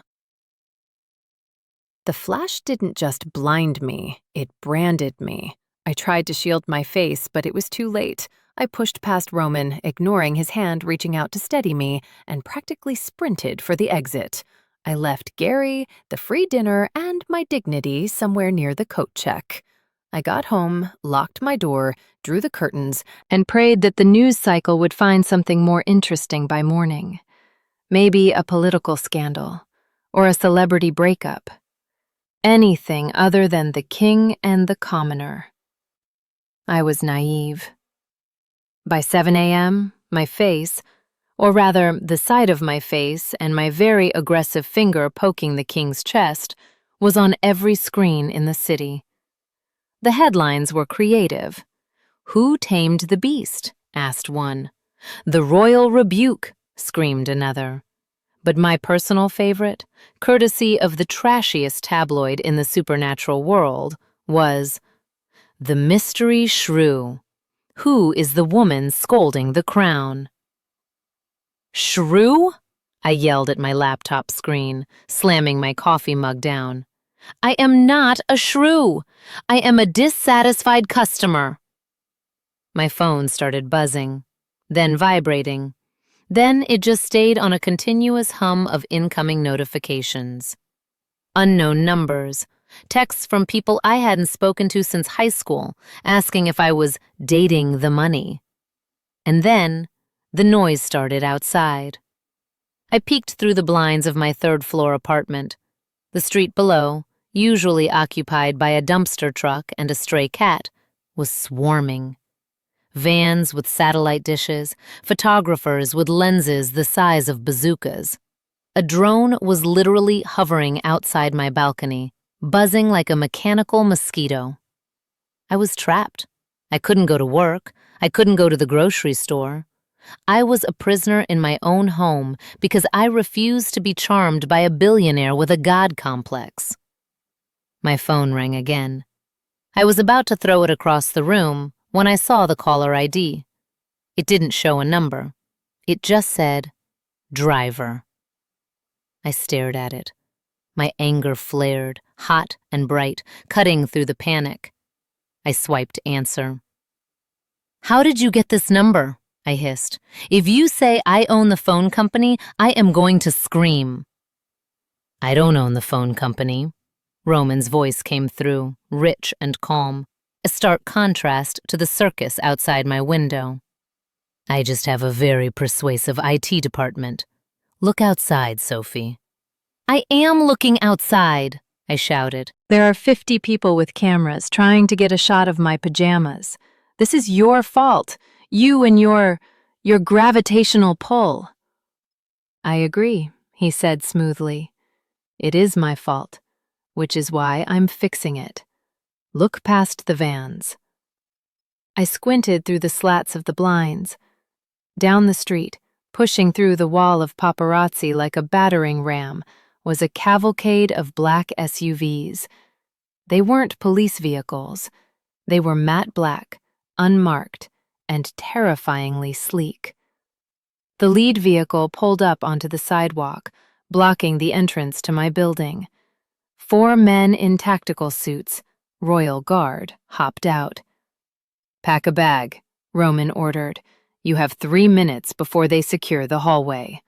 The flash didn't just blind me, it branded me. I tried to shield my face, but it was too late. I pushed past Roman, ignoring his hand reaching out to steady me, and practically sprinted for the exit. I left Gary, the free dinner, and my dignity somewhere near the coat check. I got home, locked my door, drew the curtains, and prayed that the news cycle would find something more interesting by morning. Maybe a political scandal, or a celebrity breakup. Anything other than the king and the commoner. I was naive. By 7 a.m., my face, or rather the side of my face and my very aggressive finger poking the king's chest, was on every screen in the city. The headlines were creative. Who tamed the beast? Asked one. The royal rebuke, screamed another. But my personal favorite, courtesy of the trashiest tabloid in the supernatural world, was The Mystery Shrew. Who is the woman scolding the crown? Shrew? I yelled at my laptop screen, slamming my coffee mug down. I am not a shrew. I am a dissatisfied customer. My phone started buzzing, then vibrating. Then it just stayed on a continuous hum of incoming notifications. Unknown numbers, texts from people I hadn't spoken to since high school, asking if I was dating the money. And then, the noise started outside. I peeked through the blinds of my third-floor apartment. The street below, usually occupied by a dumpster truck and a stray cat, was swarming. Vans with satellite dishes, photographers with lenses the size of bazookas. A drone was literally hovering outside my balcony, buzzing like a mechanical mosquito. I was trapped. I couldn't go to work. I couldn't go to the grocery store. I was a prisoner in my own home because I refused to be charmed by a billionaire with a god complex. My phone rang again. I was about to throw it across the room when I saw the caller ID. It didn't show a number. It just said, driver. I stared at it. My anger flared, hot and bright, cutting through the panic. I swiped answer. How did you get this number? I hissed. If you say I own the phone company, I am going to scream. I don't own the phone company. Roman's voice came through, rich and calm, a stark contrast to the circus outside my window. I just have a very persuasive IT department. Look outside, Sophie. I am looking outside, I shouted. There are 50 people with cameras trying to get a shot of my pajamas. This is your fault. You and your gravitational pull. I agree, he said smoothly. It is my fault, which is why I'm fixing it. Look past the vans. I squinted through the slats of the blinds. Down the street, pushing through the wall of paparazzi like a battering ram, was a cavalcade of black SUVs. They weren't police vehicles. They were matte black, unmarked, and terrifyingly sleek. The lead vehicle pulled up onto the sidewalk, blocking the entrance to my building. 4 men in tactical suits, Royal Guard, hopped out. Pack a bag, Roman ordered. You have 3 minutes before they secure the hallway.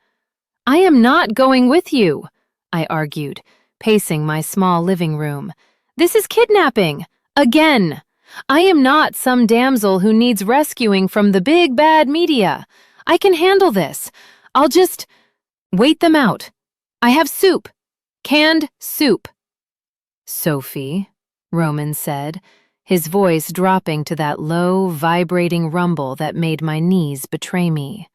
I am not going with you, I argued, pacing my small living room. This is kidnapping, again. I am not some damsel who needs rescuing from the big bad media. I can handle this. I'll just wait them out. I have soup. Canned soup. Sophie, Roman said, his voice dropping to that low, vibrating rumble that made my knees betray me.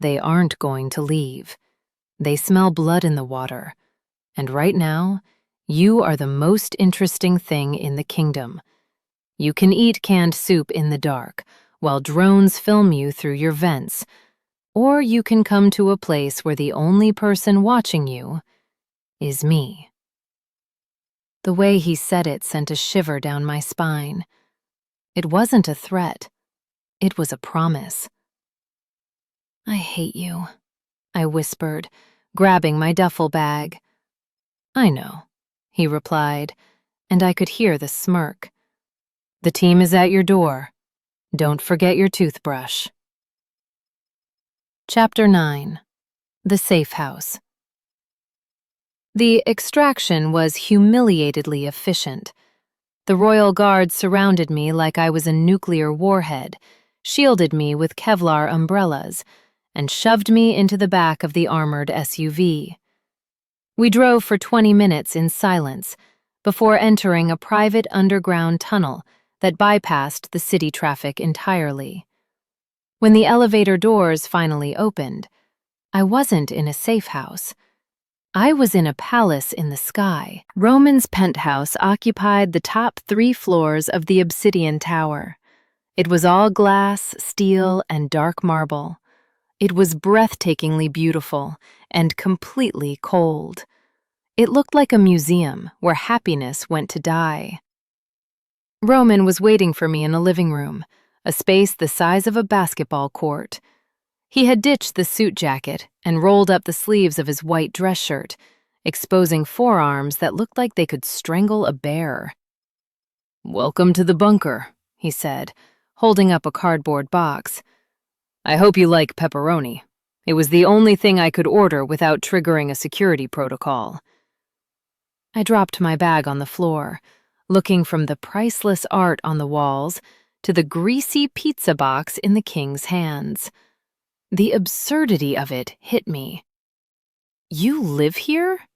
They aren't going to leave. They smell blood in the water. And right now, you are the most interesting thing in the kingdom. You can eat canned soup in the dark, while drones film you through your vents. Or you can come to a place where the only person watching you is me. The way he said it sent a shiver down my spine. It wasn't a threat. It was a promise. I hate you, I whispered, grabbing my duffel bag. I know, he replied, and I could hear the smirk. The team is at your door. Don't forget your toothbrush. Chapter 9. The Safe House. The extraction was humiliatedly efficient. The Royal Guard surrounded me like I was a nuclear warhead, shielded me with Kevlar umbrellas, and shoved me into the back of the armored SUV. We drove for 20 minutes in silence before entering a private underground tunnel that bypassed the city traffic entirely. When the elevator doors finally opened, I wasn't in a safe house. I was in a palace in the sky. Roman's penthouse occupied the top 3 floors of the obsidian tower. It was all glass, steel, and dark marble. It was breathtakingly beautiful and completely cold. It looked like a museum where happiness went to die. Roman was waiting for me in a living room, a space the size of a basketball court. He had ditched the suit jacket and rolled up the sleeves of his white dress shirt, exposing forearms that looked like they could strangle a bear. "Welcome to the bunker," he said, holding up a cardboard box. "I hope you like pepperoni. It was the only thing I could order without triggering a security protocol." I dropped my bag on the floor, looking from the priceless art on the walls to the greasy pizza box in the king's hands. The absurdity of it hit me. "You live here?"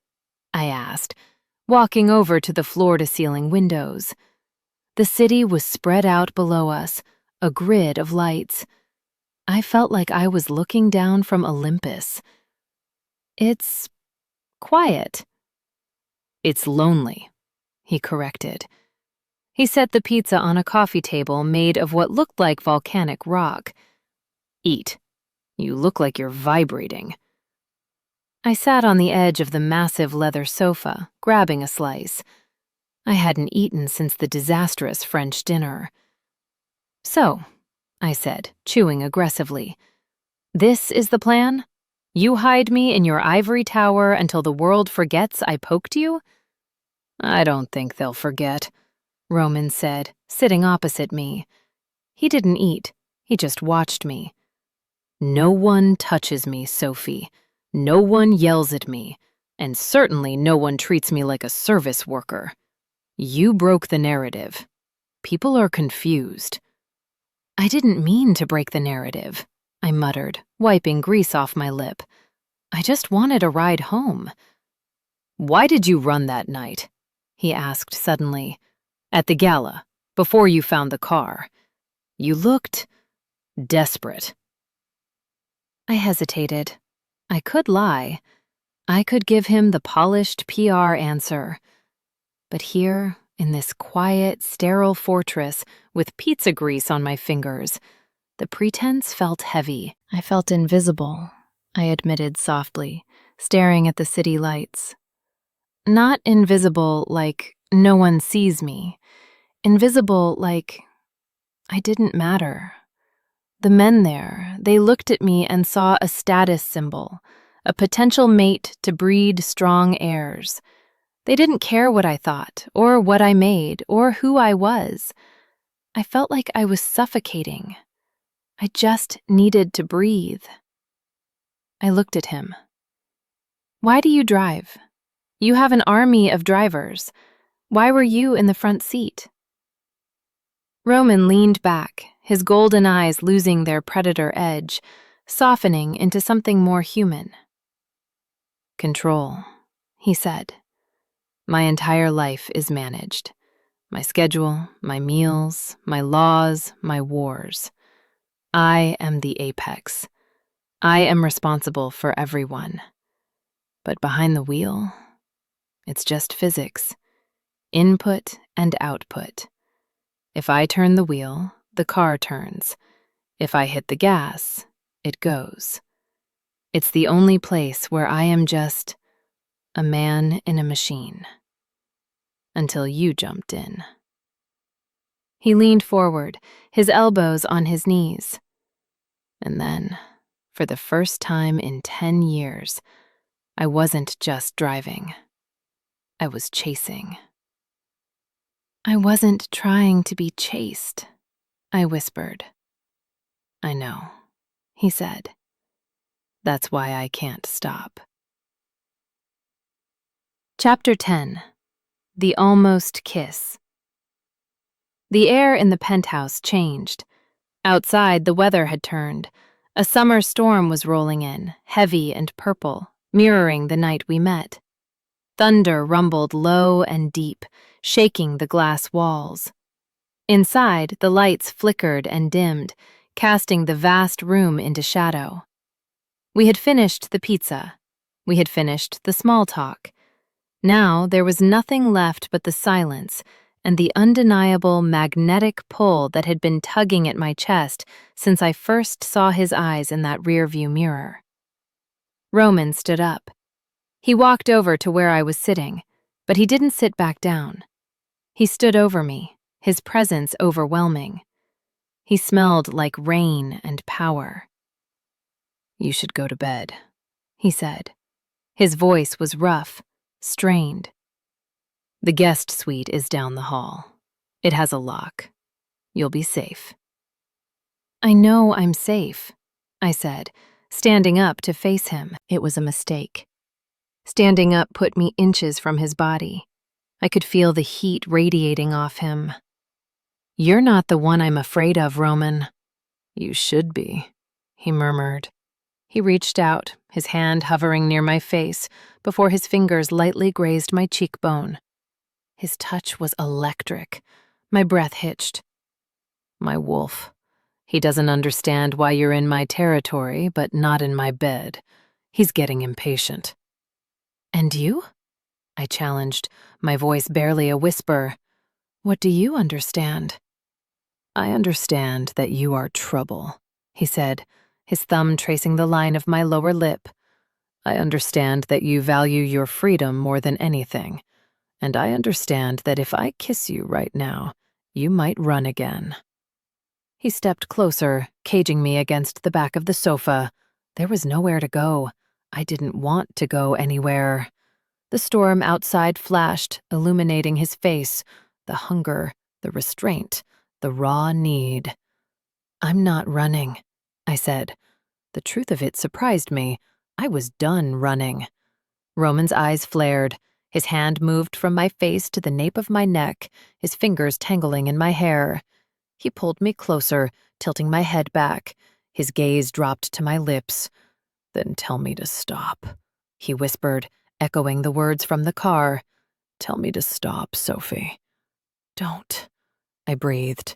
I asked, walking over to the floor-to-ceiling windows. The city was spread out below us, a grid of lights. I felt like I was looking down from Olympus. "It's quiet." "It's lonely," he corrected. He set the pizza on a coffee table made of what looked like volcanic rock. "Eat. You look like you're vibrating." I sat on the edge of the massive leather sofa, grabbing a slice. I hadn't eaten since the disastrous French dinner. "So," I said, chewing aggressively, "this is the plan? You hide me in your ivory tower until the world forgets I poked you?" "I don't think they'll forget," Roman said, sitting opposite me. He didn't eat. He just watched me. "No one touches me, Sophie. No one yells at me. And certainly no one treats me like a service worker. You broke the narrative. People are confused." "I didn't mean to break the narrative," I muttered, wiping grease off my lip. "I just wanted a ride home." "Why did you run that night?" he asked suddenly. "At the gala, before you found the car. You looked desperate." I hesitated. I could lie. I could give him the polished PR answer. But here, in this quiet, sterile fortress with pizza grease on my fingers, the pretense felt heavy. I felt invisible, I admitted softly, staring at the city lights. Not invisible like no one sees me. Invisible like I didn't matter. The men there, they looked at me and saw a status symbol, a potential mate to breed strong heirs. They didn't care what I thought, or what I made, or who I was. I felt like I was suffocating. I just needed to breathe. I looked at him. "Why do you drive? You have an army of drivers. Why were you in the front seat?" Roman leaned back, his golden eyes losing their predator edge, softening into something more human. "Control," he said. "My entire life is managed. My schedule, my meals, my laws, my wars. I am the apex. I am responsible for everyone. But behind the wheel, it's just physics. Input and output. If I turn the wheel, the car turns. If I hit the gas, it goes. It's the only place where I am just a man in a machine. Until you jumped in." He leaned forward, his elbows on his knees. And then, for the first time in 10 years, I wasn't just driving. I was chasing. "I wasn't trying to be chased," I whispered. "I know," he said. "That's why I can't stop." Chapter 10. The Almost Kiss. The air in the penthouse changed. Outside, the weather had turned. A summer storm was rolling in, heavy and purple, mirroring the night we met. Thunder rumbled low and deep, shaking the glass walls. Inside, the lights flickered and dimmed, casting the vast room into shadow. We had finished the pizza. We had finished the small talk. Now there was nothing left but the silence and the undeniable magnetic pull that had been tugging at my chest since I first saw his eyes in that rearview mirror. Roman stood up. He walked over to where I was sitting, but he didn't sit back down. He stood over me, his presence overwhelming. He smelled like rain and power. "You should go to bed," he said. His voice was rough, strained. "The guest suite is down the hall. It has a lock. You'll be safe." "I know I'm safe," I said, standing up to face him. It was a mistake. Standing up put me inches from his body. I could feel the heat radiating off him. "You're not the one I'm afraid of, Roman." "You should be," he murmured. He reached out, his hand hovering near my face, before his fingers lightly grazed my cheekbone. His touch was electric. My breath hitched. "My wolf. He doesn't understand why you're in my territory, but not in my bed. He's getting impatient." "And you?" I challenged, my voice barely a whisper. "What do you understand?" "I understand that you are trouble," he said, his thumb tracing the line of my lower lip. "I understand that you value your freedom more than anything, and I understand that if I kiss you right now, you might run again." He stepped closer, caging me against the back of the sofa. There was nowhere to go. I didn't want to go anywhere. The storm outside flashed, illuminating his face, the hunger, the restraint, the raw need. "I'm not running," I said. The truth of it surprised me. I was done running. Roman's eyes flared. His hand moved from my face to the nape of my neck, his fingers tangling in my hair. He pulled me closer, tilting my head back. His gaze dropped to my lips. "Then tell me to stop," he whispered, echoing the words from the car. "Tell me to stop, Sophie." "Don't," I breathed.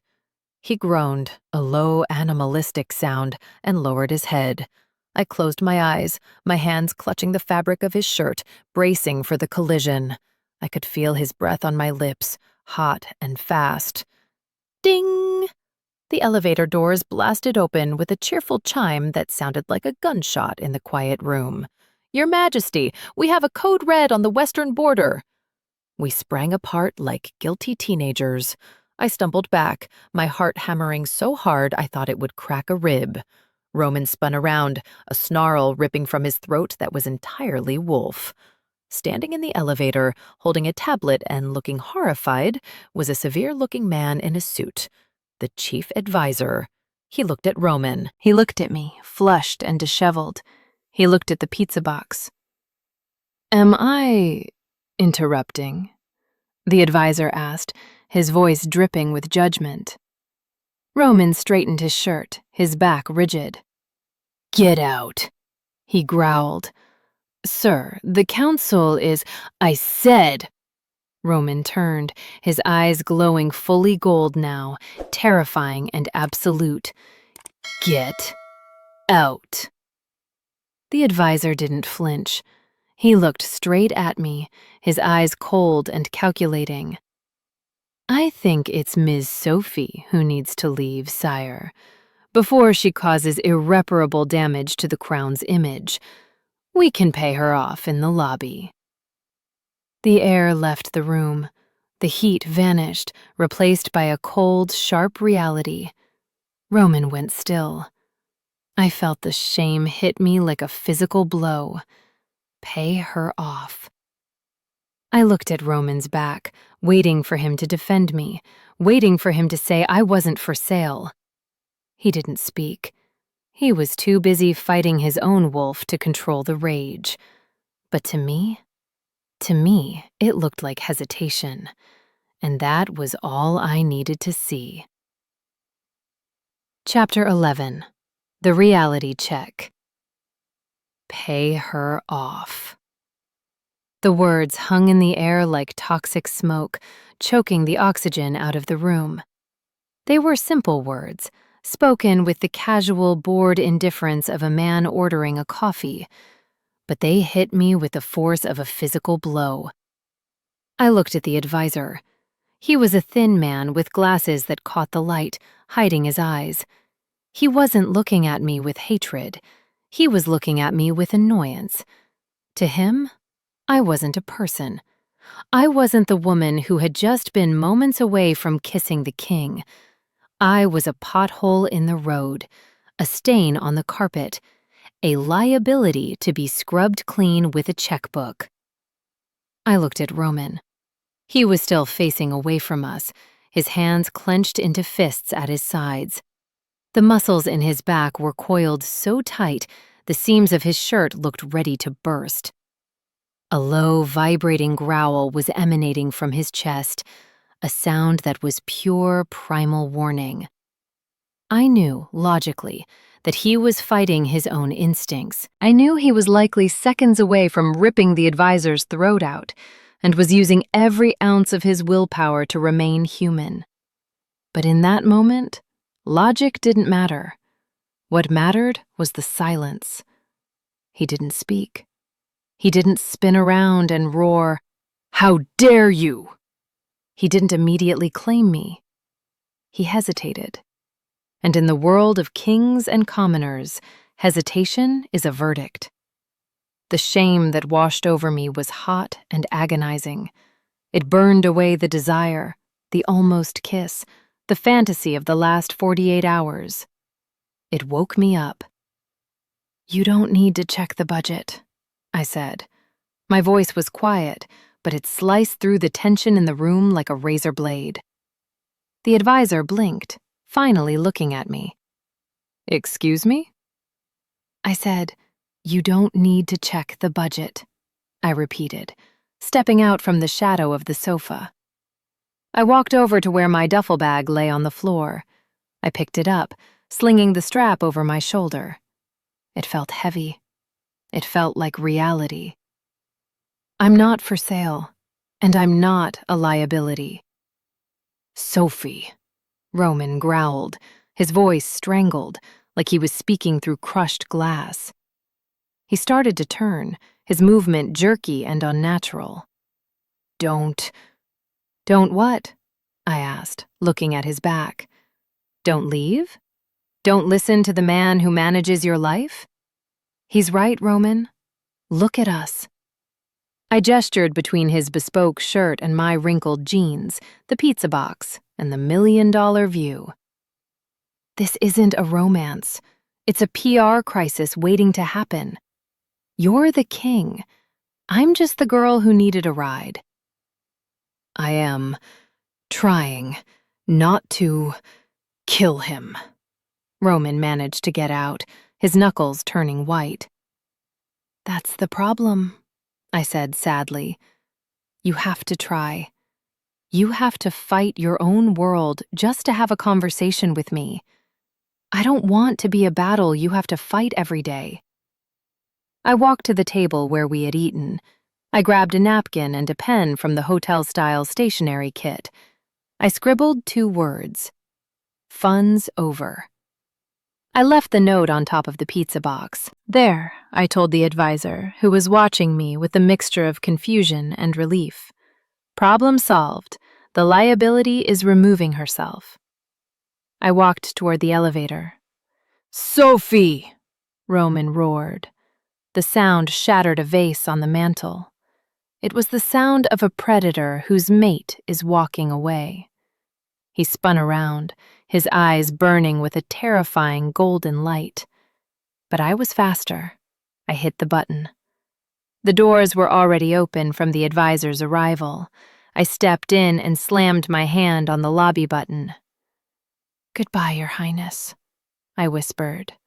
He groaned, a low, animalistic sound, and lowered his head. I closed my eyes, my hands clutching the fabric of his shirt, bracing for the collision. I could feel his breath on my lips, hot and fast. Ding! The elevator doors blasted open with a cheerful chime that sounded like a gunshot in the quiet room. "Your Majesty, we have a code red on the western border." We sprang apart like guilty teenagers. I stumbled back, my heart hammering so hard I thought it would crack a rib. Roman spun around, a snarl ripping from his throat that was entirely wolf. Standing in the elevator, holding a tablet and looking horrified, was a severe-looking man in a suit. The chief advisor. He looked at Roman. He looked at me, flushed and disheveled. He looked at the pizza box. "Am I interrupting?" the advisor asked, his voice dripping with judgment. Roman straightened his shirt, his back rigid. "Get out," he growled. "Sir, the council is—" "I said—" Roman turned, his eyes glowing fully gold now, terrifying and absolute. "Get out." The advisor didn't flinch. He looked straight at me, his eyes cold and calculating. "I think it's Ms. Sophie who needs to leave, sire, before she causes irreparable damage to the crown's image. We can pay her off in the lobby." The air left the room. The heat vanished, replaced by a cold, sharp reality. Roman went still. I felt the shame hit me like a physical blow. Pay her off. I looked at Roman's back, waiting for him to defend me, waiting for him to say I wasn't for sale. He didn't speak. He was too busy fighting his own wolf to control the rage. But to me, it looked like hesitation, and that was all I needed to see. Chapter 11. The Reality Check. Pay her off. The words hung in the air like toxic smoke, choking the oxygen out of the room. They were simple words, spoken with the casual, bored indifference of a man ordering a coffee, but they hit me with the force of a physical blow. I looked at the advisor. He was a thin man with glasses that caught the light, hiding his eyes. He wasn't looking at me with hatred. He was looking at me with annoyance. To him, I wasn't a person. I wasn't the woman who had just been moments away from kissing the king. I was a pothole in the road, a stain on the carpet, a liability to be scrubbed clean with a checkbook. I looked at Roman. He was still facing away from us, his hands clenched into fists at his sides. The muscles in his back were coiled so tight, the seams of his shirt looked ready to burst. A low, vibrating growl was emanating from his chest, a sound that was pure primal warning. I knew, logically, that he was fighting his own instincts. I knew he was likely seconds away from ripping the advisor's throat out, and was using every ounce of his willpower to remain human. But in that moment, logic didn't matter. What mattered was the silence. He didn't speak. He didn't spin around and roar, "How dare you!" He didn't immediately claim me. He hesitated. And in the world of kings and commoners, hesitation is a verdict. The shame that washed over me was hot and agonizing. It burned away the desire, the almost kiss, the fantasy of the last 48 hours. It woke me up. "You don't need to check the budget," I said. My voice was quiet, but it sliced through the tension in the room like a razor blade. The advisor blinked, finally looking at me. "Excuse me?" I said, "You don't need to check the budget," I repeated, stepping out from the shadow of the sofa. I walked over to where my duffel bag lay on the floor. I picked it up, slinging the strap over my shoulder. It felt heavy. It felt like reality. I'm not for sale, and I'm not a liability. "Sophie," Roman growled, his voice strangled, like he was speaking through crushed glass. He started to turn, his movement jerky and unnatural. Don't what?" I asked, looking at his back. "Don't leave? Don't listen to the man who manages your life?" "He's right, Roman. Look at us." I gestured between his bespoke shirt and my wrinkled jeans, the pizza box, and the million-dollar view. This isn't a romance. It's a PR crisis waiting to happen. You're the king. I'm just the girl who needed a ride. I am trying not to kill him, Roman managed to get out, his knuckles turning white. "That's the problem," I said sadly. "You have to try. You have to fight your own world just to have a conversation with me. I don't want to be a battle you have to fight every day." I walked to the table where we had eaten. I grabbed a napkin and a pen from the hotel-style stationery kit. I scribbled 2 words. "Fun's over." I left the note on top of the pizza box. "There," I told the advisor, who was watching me with a mixture of confusion and relief. "Problem solved. The liability is removing herself." I walked toward the elevator. "Sophie!" Roman roared. The sound shattered a vase on the mantel. It was the sound of a predator whose mate is walking away. He spun around, his eyes burning with a terrifying golden light. But I was faster. I hit the button. The doors were already open from the advisor's arrival. I stepped in and slammed my hand on the lobby button. "Goodbye, Your Highness," I whispered.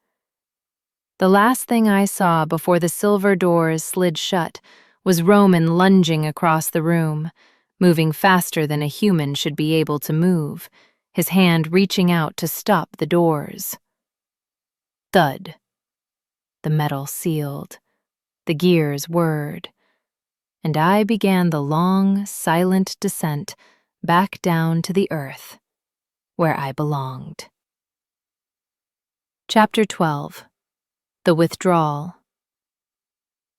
The last thing I saw before the silver doors slid shut was Roman lunging across the room, moving faster than a human should be able to move, his hand reaching out to stop the doors. Thud. The metal sealed. The gears whirred. And I began the long, silent descent back down to the earth, where I belonged. Chapter 12. The Withdrawal.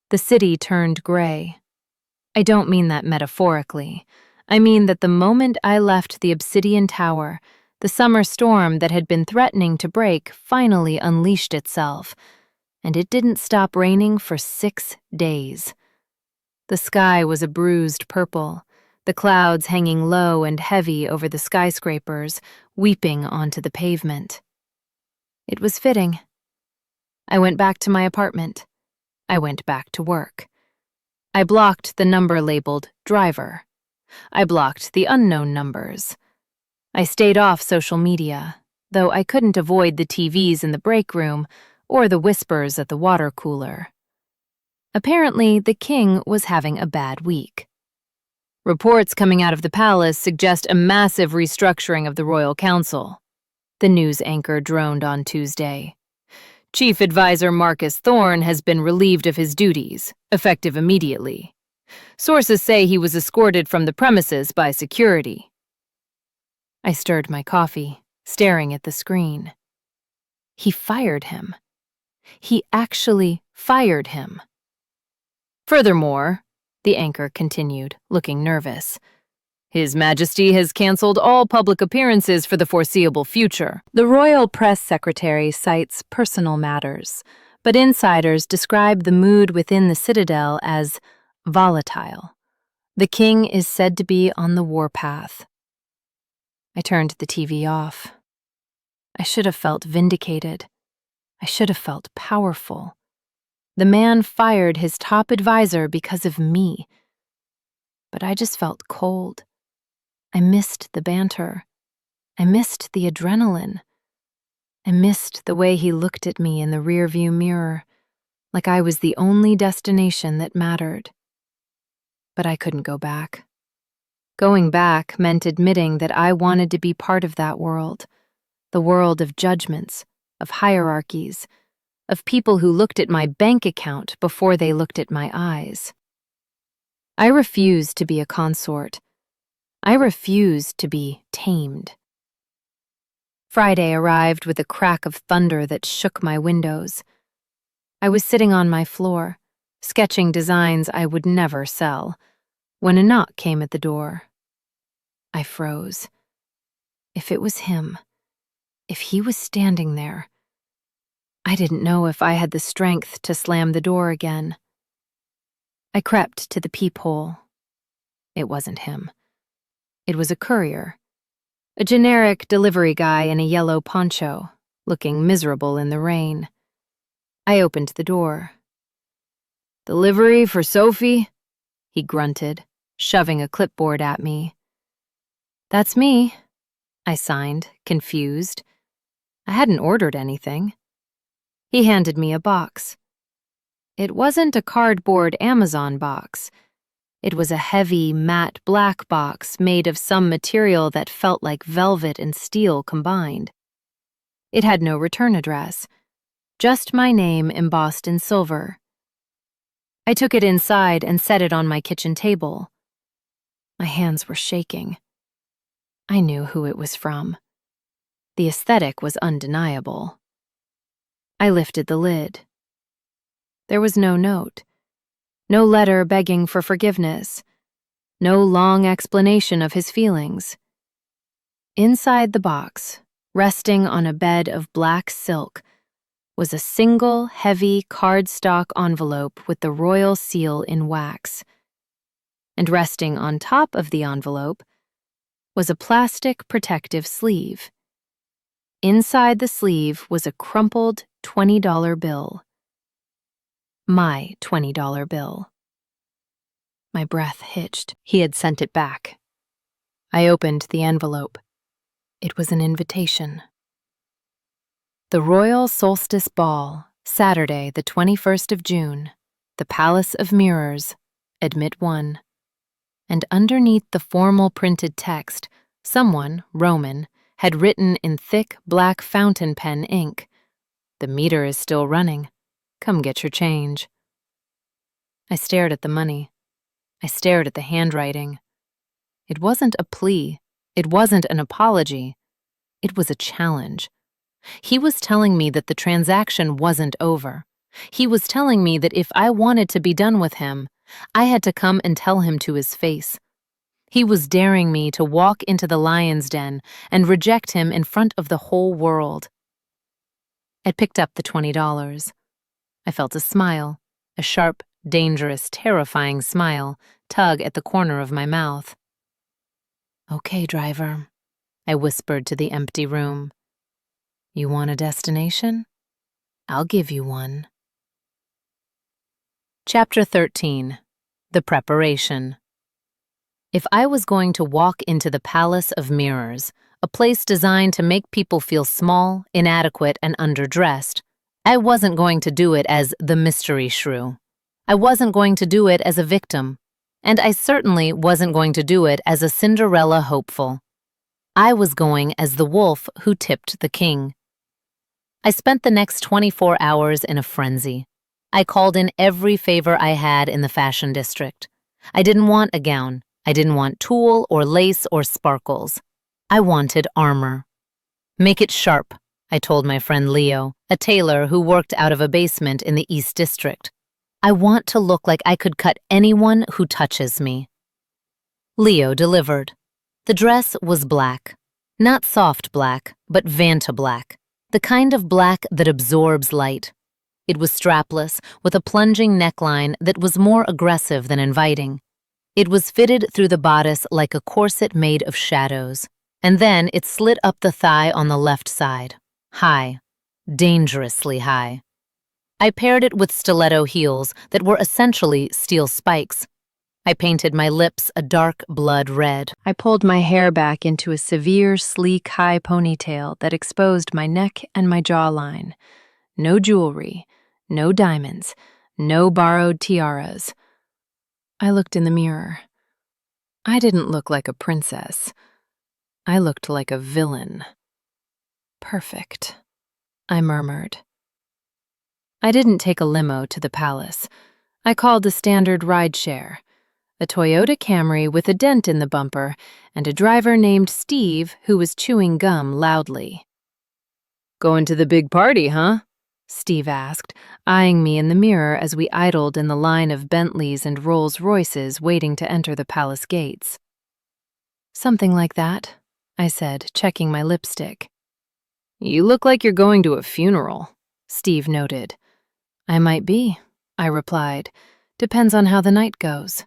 The city turned gray. I don't mean that metaphorically. I mean that the moment I left the obsidian tower, the summer storm that had been threatening to break finally unleashed itself, and it didn't stop raining for 6 days. The sky was a bruised purple, the clouds hanging low and heavy over the skyscrapers, weeping onto the pavement. It was fitting. I went back to my apartment. I went back to work. I blocked the number labeled driver. I blocked the unknown numbers. I stayed off social media, though I couldn't avoid the TVs in the break room or the whispers at the water cooler. Apparently, the king was having a bad week. Reports coming out of the palace suggest a massive restructuring of the royal council. The news anchor droned on Tuesday. Chief Advisor Marcus Thorne has been relieved of his duties, effective immediately. Sources say he was escorted from the premises by security. I stirred my coffee, staring at the screen. He fired him. He actually fired him. Furthermore, the anchor continued, looking nervous, His Majesty has cancelled all public appearances for the foreseeable future. The royal press secretary cites personal matters, but insiders describe the mood within the citadel as volatile. The king is said to be on the warpath. I turned the TV off. I should have felt vindicated. I should have felt powerful. The man fired his top advisor because of me. But I just felt cold. I missed the banter. I missed the adrenaline. I missed the way he looked at me in the rearview mirror, like I was the only destination that mattered. But I couldn't go back. Going back meant admitting that I wanted to be part of that world, the world of judgments, of hierarchies, of people who looked at my bank account before they looked at my eyes. I refused to be a consort. I refused to be tamed. Friday arrived with a crack of thunder that shook my windows. I was sitting on my floor, sketching designs I would never sell, when a knock came at the door. I froze. If it was him, if he was standing there, I didn't know if I had the strength to slam the door again. I crept to the peephole. It wasn't him. It was a courier, a generic delivery guy in a yellow poncho, looking miserable in the rain. I opened the door. "Delivery for Sophie?" he grunted, shoving a clipboard at me. "That's me," I signed, confused. I hadn't ordered anything. He handed me a box. It wasn't a cardboard Amazon box. It was a heavy, matte black box made of some material that felt like velvet and steel combined. It had no return address, just my name embossed in silver. I took it inside and set it on my kitchen table. My hands were shaking. I knew who it was from. The aesthetic was undeniable. I lifted the lid. There was no note, no letter begging for forgiveness, no long explanation of his feelings. Inside the box, resting on a bed of black silk, was a single, heavy cardstock envelope with the royal seal in wax. And resting on top of the envelope was a plastic protective sleeve. Inside the sleeve was a crumpled $20 bill. My $20 bill. My breath hitched. He had sent it back. I opened the envelope. It was an invitation. The Royal Solstice Ball, Saturday, the 21st of June, the Palace of Mirrors, Admit 1. And underneath the formal printed text, someone, Roman, had written in thick black fountain pen ink, "The meter is still running. Come get your change." I stared at the money. I stared at the handwriting. It wasn't a plea. It wasn't an apology. It was a challenge. He was telling me that the transaction wasn't over. He was telling me that if I wanted to be done with him, I had to come and tell him to his face. He was daring me to walk into the lion's den and reject him in front of the whole world. I picked up the $20. I felt a smile, a sharp, dangerous, terrifying smile, tug at the corner of my mouth. "Okay, driver," I whispered to the empty room. "You want a destination? I'll give you one." Chapter 13. The Preparation. If I was going to walk into the Palace of Mirrors, a place designed to make people feel small, inadequate, and underdressed, I wasn't going to do it as the mystery shrew. I wasn't going to do it as a victim. And I certainly wasn't going to do it as a Cinderella hopeful. I was going as the wolf who tipped the king. I spent the next 24 hours in a frenzy. I called in every favor I had in the fashion district. I didn't want a gown. I didn't want tulle or lace or sparkles. I wanted armor. "Make it sharp," I told my friend Leo, a tailor who worked out of a basement in the East District. "I want to look like I could cut anyone who touches me." Leo delivered. The dress was black. Not soft black, but Vanta black. The kind of black that absorbs light. It was strapless, with a plunging neckline that was more aggressive than inviting. It was fitted through the bodice like a corset made of shadows, and then it slid up the thigh on the left side. High. Dangerously high. I paired it with stiletto heels that were essentially steel spikes. I painted my lips a dark blood red. I pulled my hair back into a severe, sleek, high ponytail that exposed my neck and my jawline. No jewelry, no diamonds, no borrowed tiaras. I looked in the mirror. I didn't look like a princess. I looked like a villain. "Perfect," I murmured. I didn't take a limo to the palace. I called a standard rideshare. A Toyota Camry with a dent in the bumper, and a driver named Steve who was chewing gum loudly. "Going to the big party, huh?" Steve asked, eyeing me in the mirror as we idled in the line of Bentleys and Rolls-Royces waiting to enter the palace gates. "Something like that," I said, checking my lipstick. "You look like you're going to a funeral," Steve noted. "I might be," I replied. "Depends on how the night goes."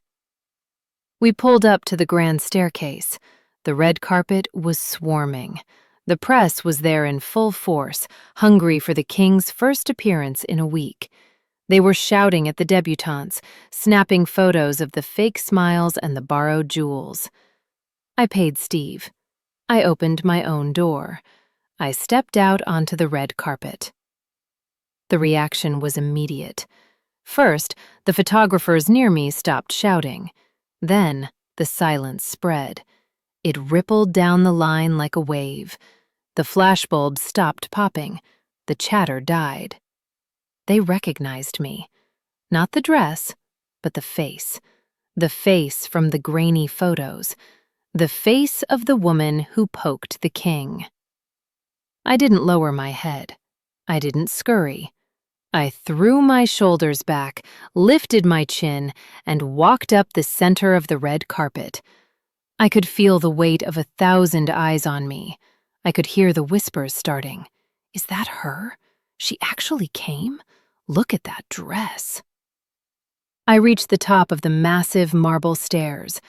We pulled up to the grand staircase. The red carpet was swarming. The press was there in full force, hungry for the king's first appearance in a week. They were shouting at the debutantes, snapping photos of the fake smiles and the borrowed jewels. I paid Steve. I opened my own door. I stepped out onto the red carpet. The reaction was immediate. First, the photographers near me stopped shouting. Then, the silence spread. It rippled down the line like a wave. The flashbulbs stopped popping. The chatter died. They recognized me. Not the dress, but the face. The face from the grainy photos. The face of the woman who poked the king. I didn't lower my head. I didn't scurry. I threw my shoulders back, lifted my chin, and walked up the center of the red carpet. I could feel the weight of 1,000 eyes on me. I could hear the whispers starting. "Is that her? She actually came? Look at that dress." I reached the top of the massive marble stairs.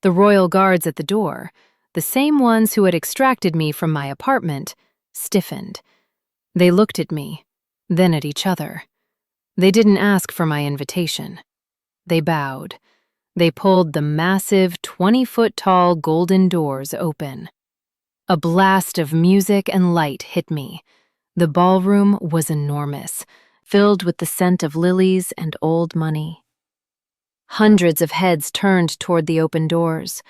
The royal guards at the door, the same ones who had extracted me from my apartment, stiffened. They looked at me, then at each other. They didn't ask for my invitation. They bowed. They pulled the massive 20-foot-tall golden doors open. A blast of music and light hit me. The ballroom was enormous, filled with the scent of lilies and old money. Hundreds of heads turned toward the open doors.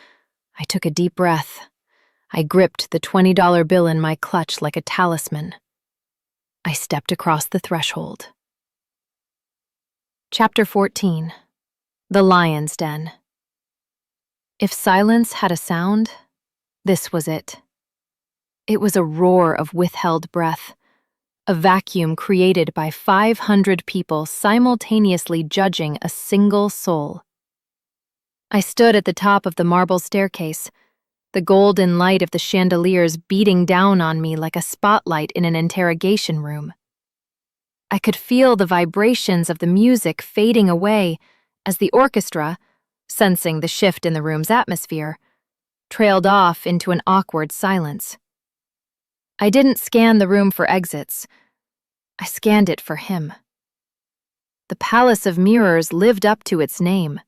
I took a deep breath. I gripped the $20 bill in my clutch like a talisman. I stepped across the threshold. Chapter 14. The Lion's Den. If silence had a sound, this was it. It was a roar of withheld breath, a vacuum created by 500 people simultaneously judging a single soul. I stood at the top of the marble staircase, the golden light of the chandeliers beating down on me like a spotlight in an interrogation room. I could feel the vibrations of the music fading away as the orchestra, sensing the shift in the room's atmosphere, trailed off into an awkward silence. I didn't scan the room for exits. I scanned it for him. The Palace of Mirrors lived up to its name.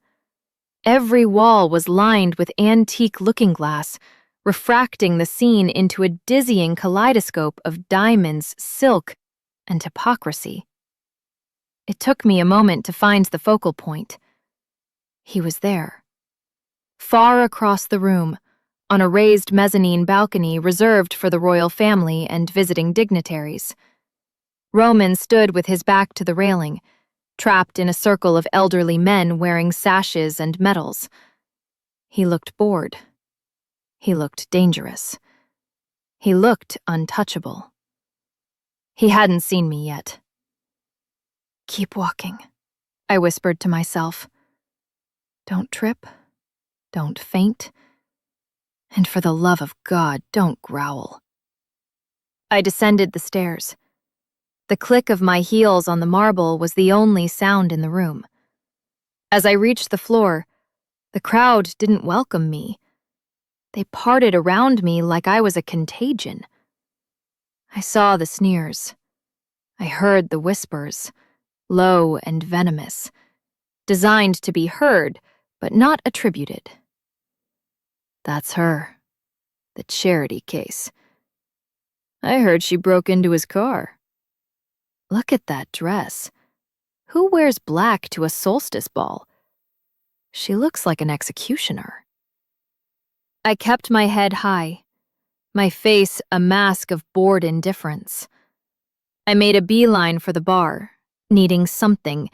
Every wall was lined with antique looking-glass, refracting the scene into a dizzying kaleidoscope of diamonds, silk, and hypocrisy. It took me a moment to find the focal point. He was there. Far across the room, on a raised mezzanine balcony reserved for the royal family and visiting dignitaries. Roman stood with his back to the railing, trapped in a circle of elderly men wearing sashes and medals. He looked bored. He looked dangerous. He looked untouchable. He hadn't seen me yet. "Keep walking," I whispered to myself. "Don't trip. Don't faint. And for the love of God, don't growl." I descended the stairs. The click of my heels on the marble was the only sound in the room. As I reached the floor, the crowd didn't welcome me. They parted around me like I was a contagion. I saw the sneers. I heard the whispers, low and venomous, designed to be heard but not attributed. "That's her. The charity case. I heard she broke into his car. Look at that dress. Who wears black to a solstice ball? She looks like an executioner." I kept my head high, my face a mask of bored indifference. I made a beeline for the bar, needing something,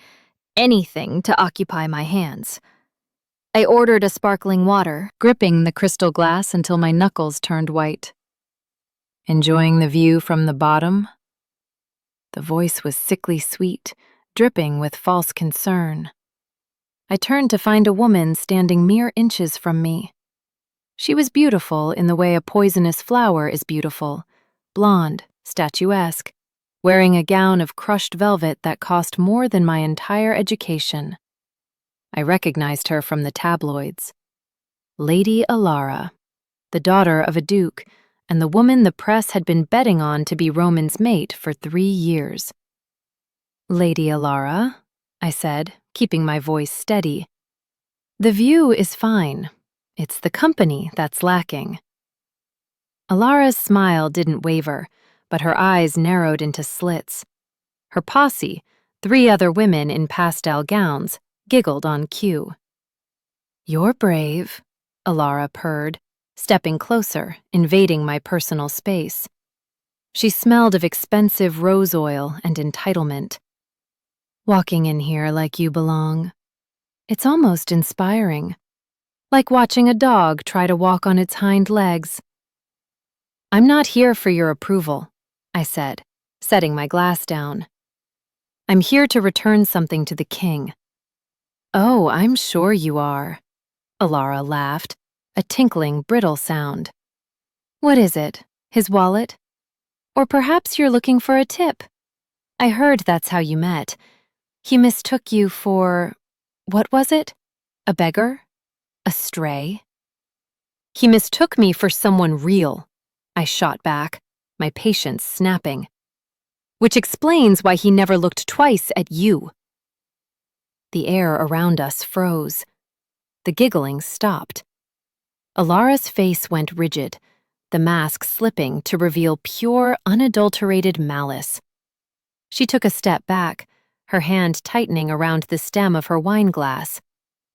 anything to occupy my hands. I ordered a sparkling water, gripping the crystal glass until my knuckles turned white. "Enjoying the view from the bottom?" The voice was sickly sweet, dripping with false concern. I turned to find a woman standing mere inches from me. She was beautiful in the way a poisonous flower is beautiful, blonde, statuesque, wearing a gown of crushed velvet that cost more than my entire education. I recognized her from the tabloids. Lady Alara, the daughter of a duke, and the woman the press had been betting on to be Roman's mate for 3 years. "Lady Alara," I said, keeping my voice steady. "The view is fine. It's the company that's lacking." Alara's smile didn't waver, but her eyes narrowed into slits. Her posse, 3 other women in pastel gowns, giggled on cue. "You're brave," Alara purred, stepping closer, invading my personal space. She smelled of expensive rose oil and entitlement. "Walking in here like you belong. It's almost inspiring. Like watching a dog try to walk on its hind legs." "I'm not here for your approval," I said, setting my glass down. "I'm here to return something to the king." "Oh, I'm sure you are," Alara laughed, a tinkling, brittle sound. "What is it? His wallet? Or perhaps you're looking for a tip? I heard that's how you met. He mistook you for, what was it? A beggar? A stray?" "He mistook me for someone real," I shot back, my patience snapping. "Which explains why he never looked twice at you." The air around us froze. The giggling stopped. Alara's face went rigid, the mask slipping to reveal pure, unadulterated malice. She took a step back, her hand tightening around the stem of her wineglass,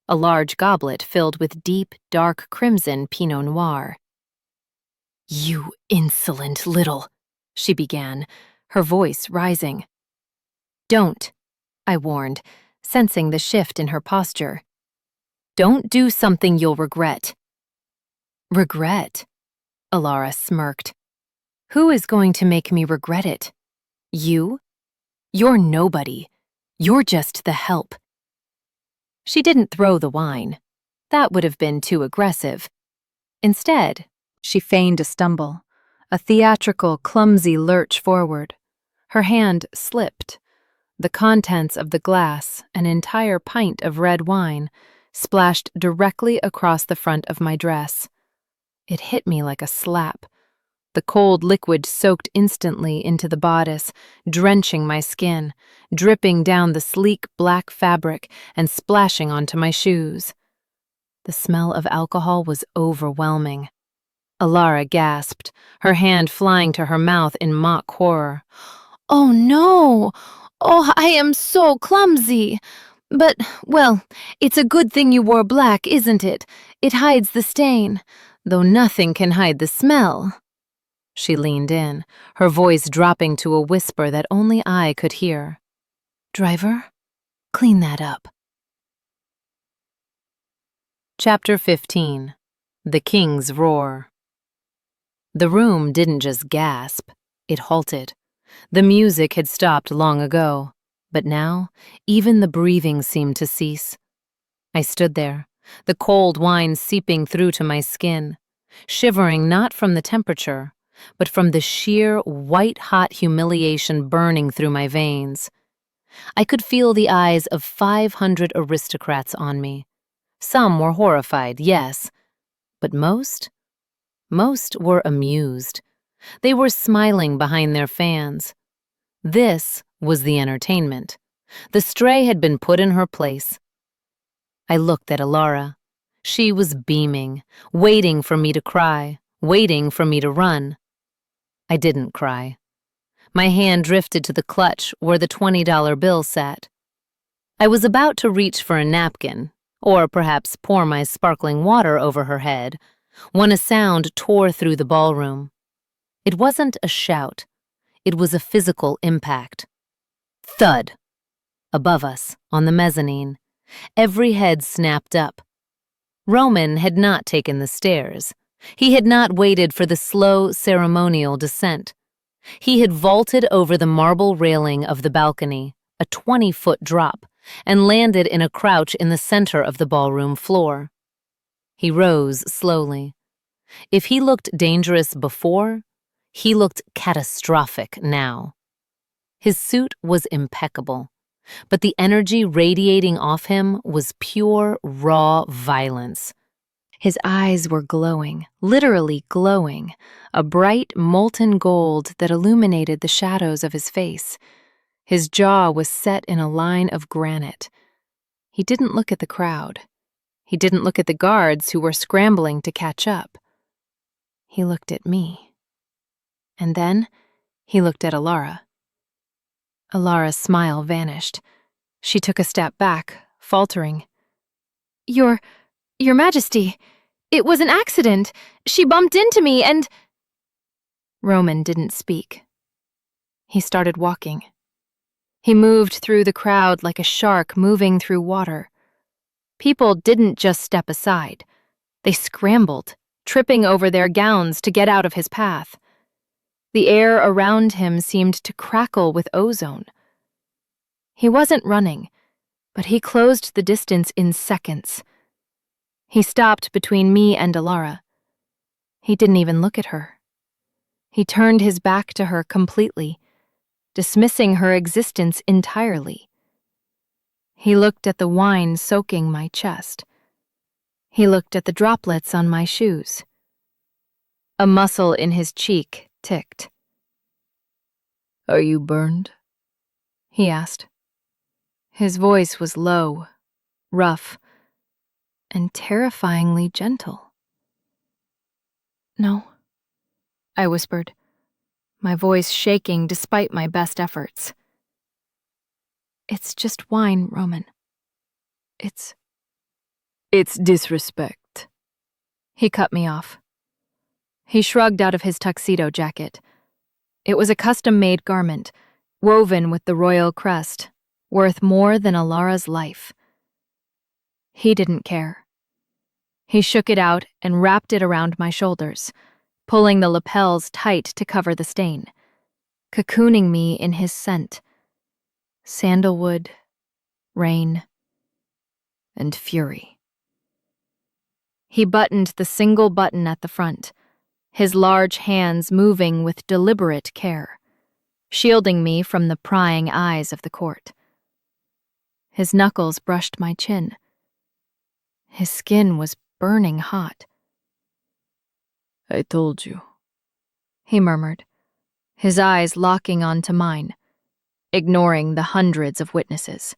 a large goblet filled with deep, dark crimson Pinot Noir. "You insolent little," she began, her voice rising. "Don't," I warned, sensing the shift in her posture. "Don't do something you'll regret." "Regret?" Alara smirked. "Who is going to make me regret it? You? You're nobody. You're just the help." She didn't throw the wine. That would have been too aggressive. Instead, she feigned a stumble, a theatrical, clumsy lurch forward. Her hand slipped. The contents of the glass, an entire pint of red wine, splashed directly across the front of my dress. It hit me like a slap. The cold liquid soaked instantly into the bodice, drenching my skin, dripping down the sleek black fabric and splashing onto my shoes. The smell of alcohol was overwhelming. Alara gasped, her hand flying to her mouth in mock horror. "Oh no! Oh, I am so clumsy! But, well, it's a good thing you wore black, isn't it? It hides the stain, though nothing can hide the smell." She leaned in, her voice dropping to a whisper that only I could hear. "Driver, clean that up." Chapter 15. The King's Roar. The room didn't just gasp, it halted. The music had stopped long ago, but now even the breathing seemed to cease. I stood there, the cold wine seeping through to my skin, shivering not from the temperature, but from the sheer white-hot humiliation burning through my veins. I could feel the eyes of 500 aristocrats on me. Some were horrified, yes, but most were amused. They were smiling behind their fans. This was the entertainment. The stray had been put in her place. I looked at Alara. She was beaming, waiting for me to cry, waiting for me to run. I didn't cry. My hand drifted to the clutch where the $20 bill sat. I was about to reach for a napkin, or perhaps pour my sparkling water over her head, when a sound tore through the ballroom. It wasn't a shout. It was a physical impact. Thud! Above us, on the mezzanine, every head snapped up. Roman had not taken the stairs. He had not waited for the slow, ceremonial descent. He had vaulted over the marble railing of the balcony, a 20-foot drop, and landed in a crouch in the center of the ballroom floor. He rose slowly. If he looked dangerous before, he looked catastrophic now. His suit was impeccable, but the energy radiating off him was pure, raw violence. His eyes were glowing, literally glowing, a bright, molten gold that illuminated the shadows of his face. His jaw was set in a line of granite. He didn't look at the crowd. He didn't look at the guards who were scrambling to catch up. He looked at me. And then he looked at Alara. Alara's smile vanished. She took a step back, faltering. Your Majesty, it was an accident. She bumped into me and—" Roman didn't speak. He started walking. He moved through the crowd like a shark moving through water. People didn't just step aside. They scrambled, tripping over their gowns to get out of his path. The air around him seemed to crackle with ozone. He wasn't running, but he closed the distance in seconds. He stopped between me and Alara. He didn't even look at her. He turned his back to her completely, dismissing her existence entirely. He looked at the wine soaking my chest. He looked at the droplets on my shoes. A muscle in his cheek ticked. "Are you burned?" he asked. His voice was low, rough, and terrifyingly gentle. "No," I whispered, my voice shaking despite my best efforts. "It's just wine, Roman. It's disrespect." He cut me off. He shrugged out of his tuxedo jacket. It was a custom-made garment, woven with the royal crest, worth more than Alara's life. He didn't care. He shook it out and wrapped it around my shoulders, pulling the lapels tight to cover the stain, cocooning me in his scent. Sandalwood, rain, and fury. He buttoned the single button at the front, his large hands moving with deliberate care, shielding me from the prying eyes of the court. His knuckles brushed my chin. His skin was burning hot. "I told you," he murmured, his eyes locking onto mine, ignoring the hundreds of witnesses.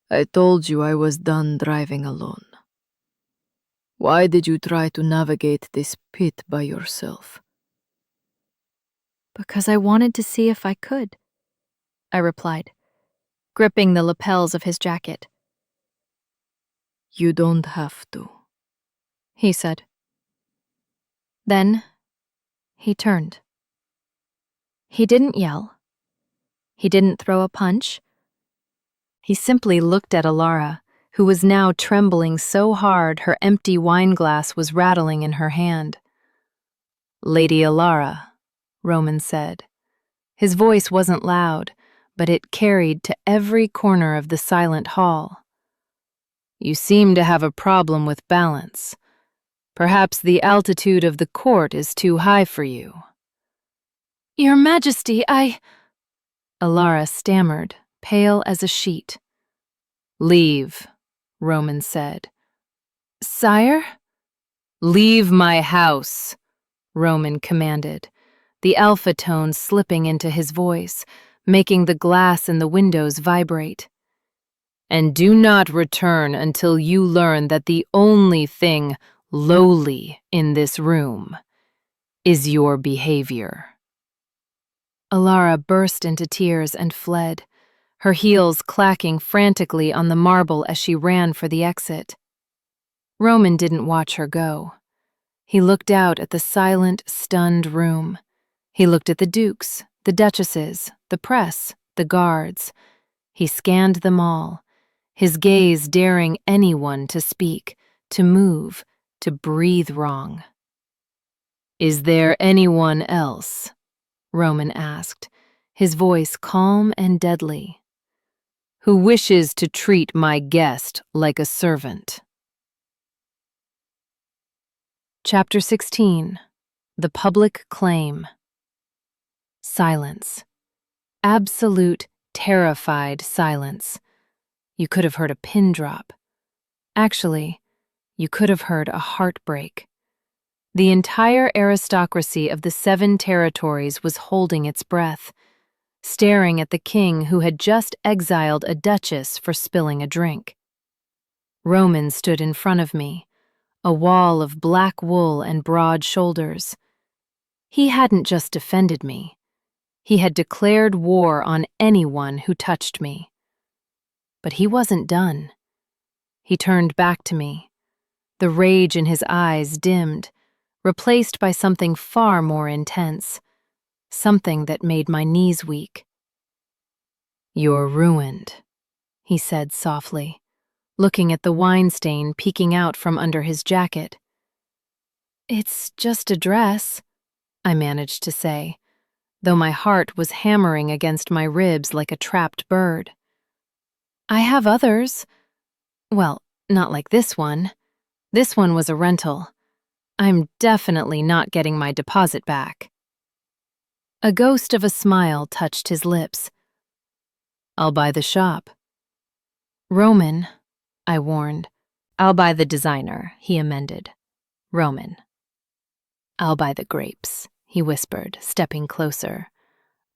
"I told you I was done driving alone. Why did you try to navigate this pit by yourself?" Because I wanted to see if I could, I replied, gripping the lapels of his jacket. "You don't have to," he said. Then he turned. He didn't yell. He didn't throw a punch. He simply looked at Alara, who was now trembling so hard her empty wine glass was rattling in her hand. "Lady Alara," Roman said. His voice wasn't loud, but it carried to every corner of the silent hall. "You seem to have a problem with balance. Perhaps the altitude of the court is too high for you." "Your Majesty, Alara stammered, pale as a sheet. "Leave," Roman said. "Sire?" "Leave my house," Roman commanded, the alpha tone slipping into his voice, making the glass in the windows vibrate. "And do not return until you learn that the only thing lowly in this room is your behavior." Alara burst into tears and fled, her heels clacking frantically on the marble as she ran for the exit. Roman didn't watch her go. He looked out at the silent, stunned room. He looked at the dukes, the duchesses, the press, the guards. He scanned them all, his gaze daring anyone to speak, to move, to breathe wrong. "Is there anyone else?" Roman asked, his voice calm and deadly. "Who wishes to treat my guest like a servant?" Chapter 16. The Public Claim. Silence. Absolute, terrified silence. You could have heard a pin drop. Actually, you could have heard a heartbreak. The entire aristocracy of the 7 territories was holding its breath, staring at the king who had just exiled a duchess for spilling a drink. Roman stood in front of me, a wall of black wool and broad shoulders. He hadn't just defended me. He had declared war on anyone who touched me. But he wasn't done. He turned back to me. The rage in his eyes dimmed, replaced by something far more intense, something that made my knees weak. "You're ruined," he said softly, looking at the wine stain peeking out from under his jacket. "It's just a dress," I managed to say, though my heart was hammering against my ribs like a trapped bird. "I have others. Well, not like this one. This one was a rental. I'm definitely not getting my deposit back." A ghost of a smile touched his lips. "I'll buy the shop." "Roman," I warned. "I'll buy the designer," he amended. "Roman." "I'll buy the grapes," he whispered, stepping closer.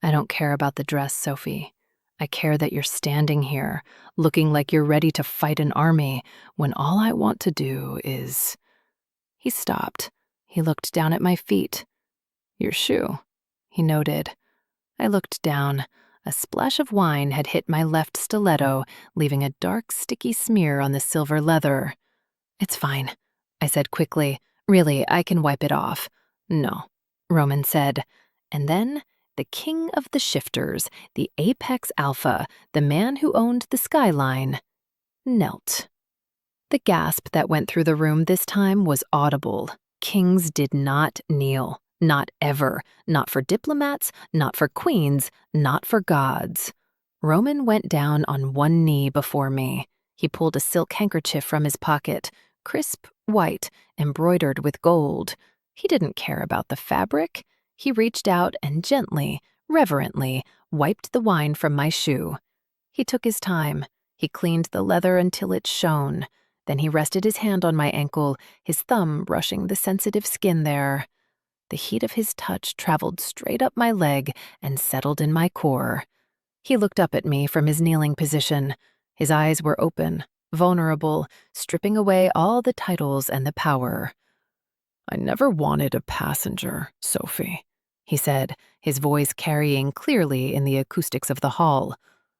"I don't care about the dress, Sophie. I care that you're standing here, looking like you're ready to fight an army, when all I want to do is—" He stopped. He looked down at my feet. "Your shoe," he noted. I looked down. A splash of wine had hit my left stiletto, leaving a dark, sticky smear on the silver leather. "It's fine," I said quickly. "Really, I can wipe it off." "No," Roman said. And then the king of the shifters, the apex alpha, the man who owned the skyline, knelt. The gasp that went through the room this time was audible. Kings did not kneel. Not ever. Not for diplomats, not for queens, not for gods. Roman went down on one knee before me. He pulled a silk handkerchief from his pocket, crisp white, embroidered with gold. He didn't care about the fabric. He reached out and gently, reverently, wiped the wine from my shoe. He took his time. He cleaned the leather until it shone. Then he rested his hand on my ankle, his thumb brushing the sensitive skin there. The heat of his touch traveled straight up my leg and settled in my core. He looked up at me from his kneeling position. His eyes were open, vulnerable, stripping away all the titles and the power. "I never wanted a passenger, Sophie," he said, his voice carrying clearly in the acoustics of the hall.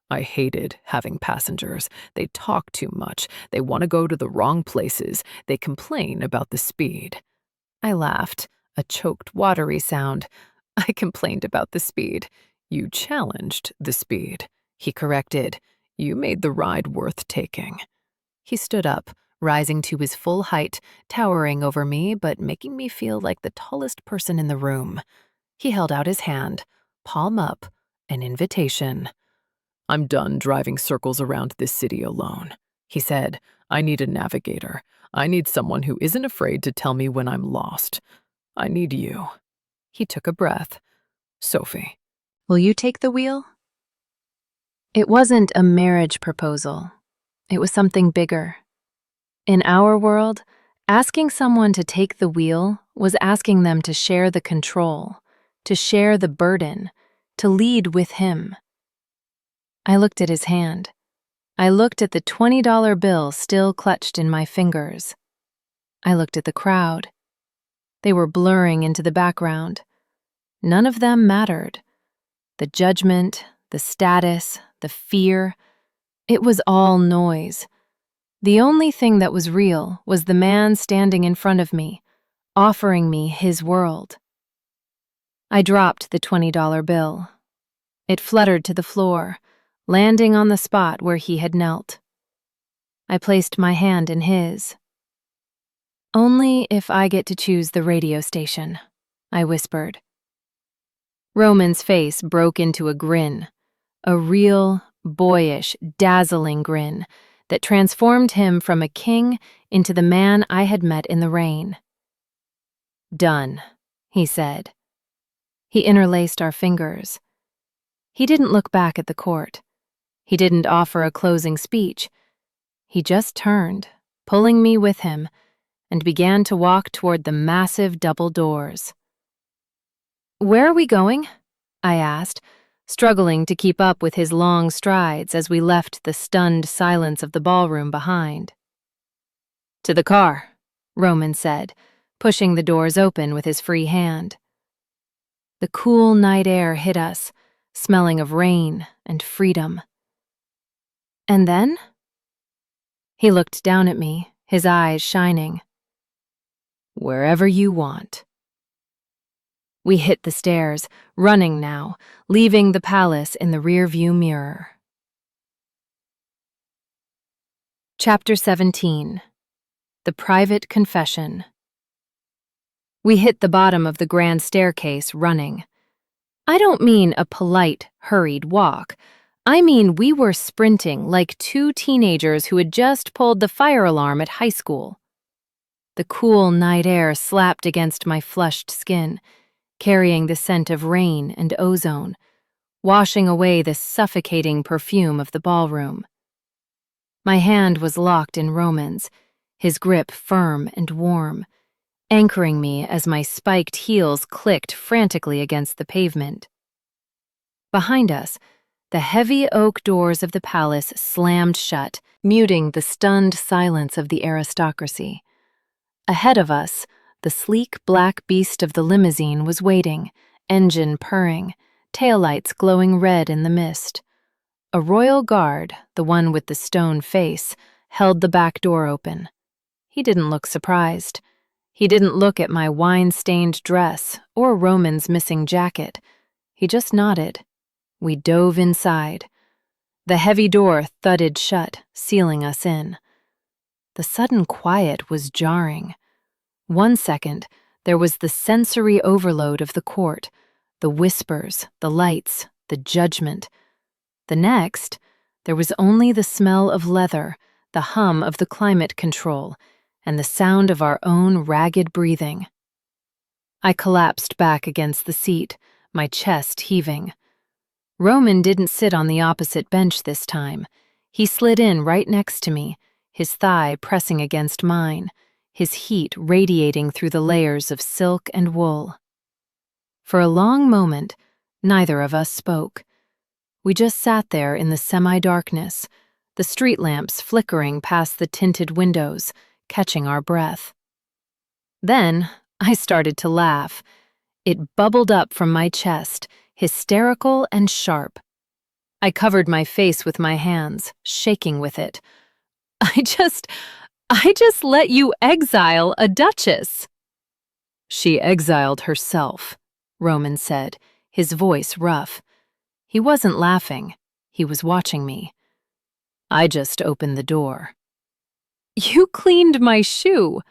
"I hated having passengers. They talk too much. They want to go to the wrong places. They complain about the speed." I laughed, a choked, watery sound. "I complained about the speed. You challenged the speed," he corrected. "You made the ride worth taking." He stood up, rising to his full height, towering over me but making me feel like the tallest person in the room. He held out his hand, palm up, an invitation. "I'm done driving circles around this city alone," he said. "I need a navigator. I need someone who isn't afraid to tell me when I'm lost. I need you." He took a breath. "Sophie." Will you take the wheel? It wasn't a marriage proposal. It was something bigger. In our world, asking someone to take the wheel was asking them to share the control, to share the burden, to lead with him. I looked at his hand. I looked at the $20 bill still clutched in my fingers. I looked at the crowd. They were blurring into the background. None of them mattered. The judgment, the status, the fear, it was all noise. The only thing that was real was the man standing in front of me, offering me his world. I dropped the $20 bill. It fluttered to the floor, landing on the spot where he had knelt. I placed my hand in his. "Only if I get to choose the radio station," I whispered. Roman's face broke into a grin, a real, boyish, dazzling grin that transformed him from a king into the man I had met in the rain. "Done," he said. He interlaced our fingers. He didn't look back at the court. He didn't offer a closing speech. He just turned, pulling me with him, and began to walk toward the massive double doors. "Where are we going?" I asked, struggling to keep up with his long strides as we left the stunned silence of the ballroom behind. "To the car," Roman said, pushing the doors open with his free hand. The cool night air hit us, smelling of rain and freedom. "And then?" He looked down at me, his eyes shining. "Wherever you want." We hit the stairs, running now, leaving the palace in the rearview mirror. Chapter 17. The Private Confession. We hit the bottom of the grand staircase running. I don't mean a polite, hurried walk. I mean we were sprinting like two teenagers who had just pulled the fire alarm at high school. The cool night air slapped against my flushed skin, carrying the scent of rain and ozone, washing away the suffocating perfume of the ballroom. My hand was locked in Roman's, his grip firm and warm, anchoring me as my spiked heels clicked frantically against the pavement. Behind us, the heavy oak doors of the palace slammed shut, muting the stunned silence of the aristocracy. Ahead of us, the sleek black beast of the limousine was waiting, engine purring, taillights glowing red in the mist. A royal guard, the one with the stone face, held the back door open. He didn't look surprised. He didn't look at my wine-stained dress or Roman's missing jacket. He just nodded. We dove inside. The heavy door thudded shut, sealing us in. The sudden quiet was jarring. 1 second, there was the sensory overload of the court, the whispers, the lights, the judgment. The next, there was only the smell of leather, the hum of the climate control, and the sound of our own ragged breathing. I collapsed back against the seat, my chest heaving. Roman didn't sit on the opposite bench this time. He slid in right next to me, his thigh pressing against mine, his heat radiating through the layers of silk and wool. For a long moment, neither of us spoke. We just sat there in the semi-darkness, the street lamps flickering past the tinted windows, catching our breath. Then I started to laugh. It bubbled up from my chest, hysterical and sharp. I covered my face with my hands, shaking with it. I just let you exile a duchess." "She exiled herself," Roman said, his voice rough. He wasn't laughing. He was watching me. "I just opened the door." "You cleaned my shoe,"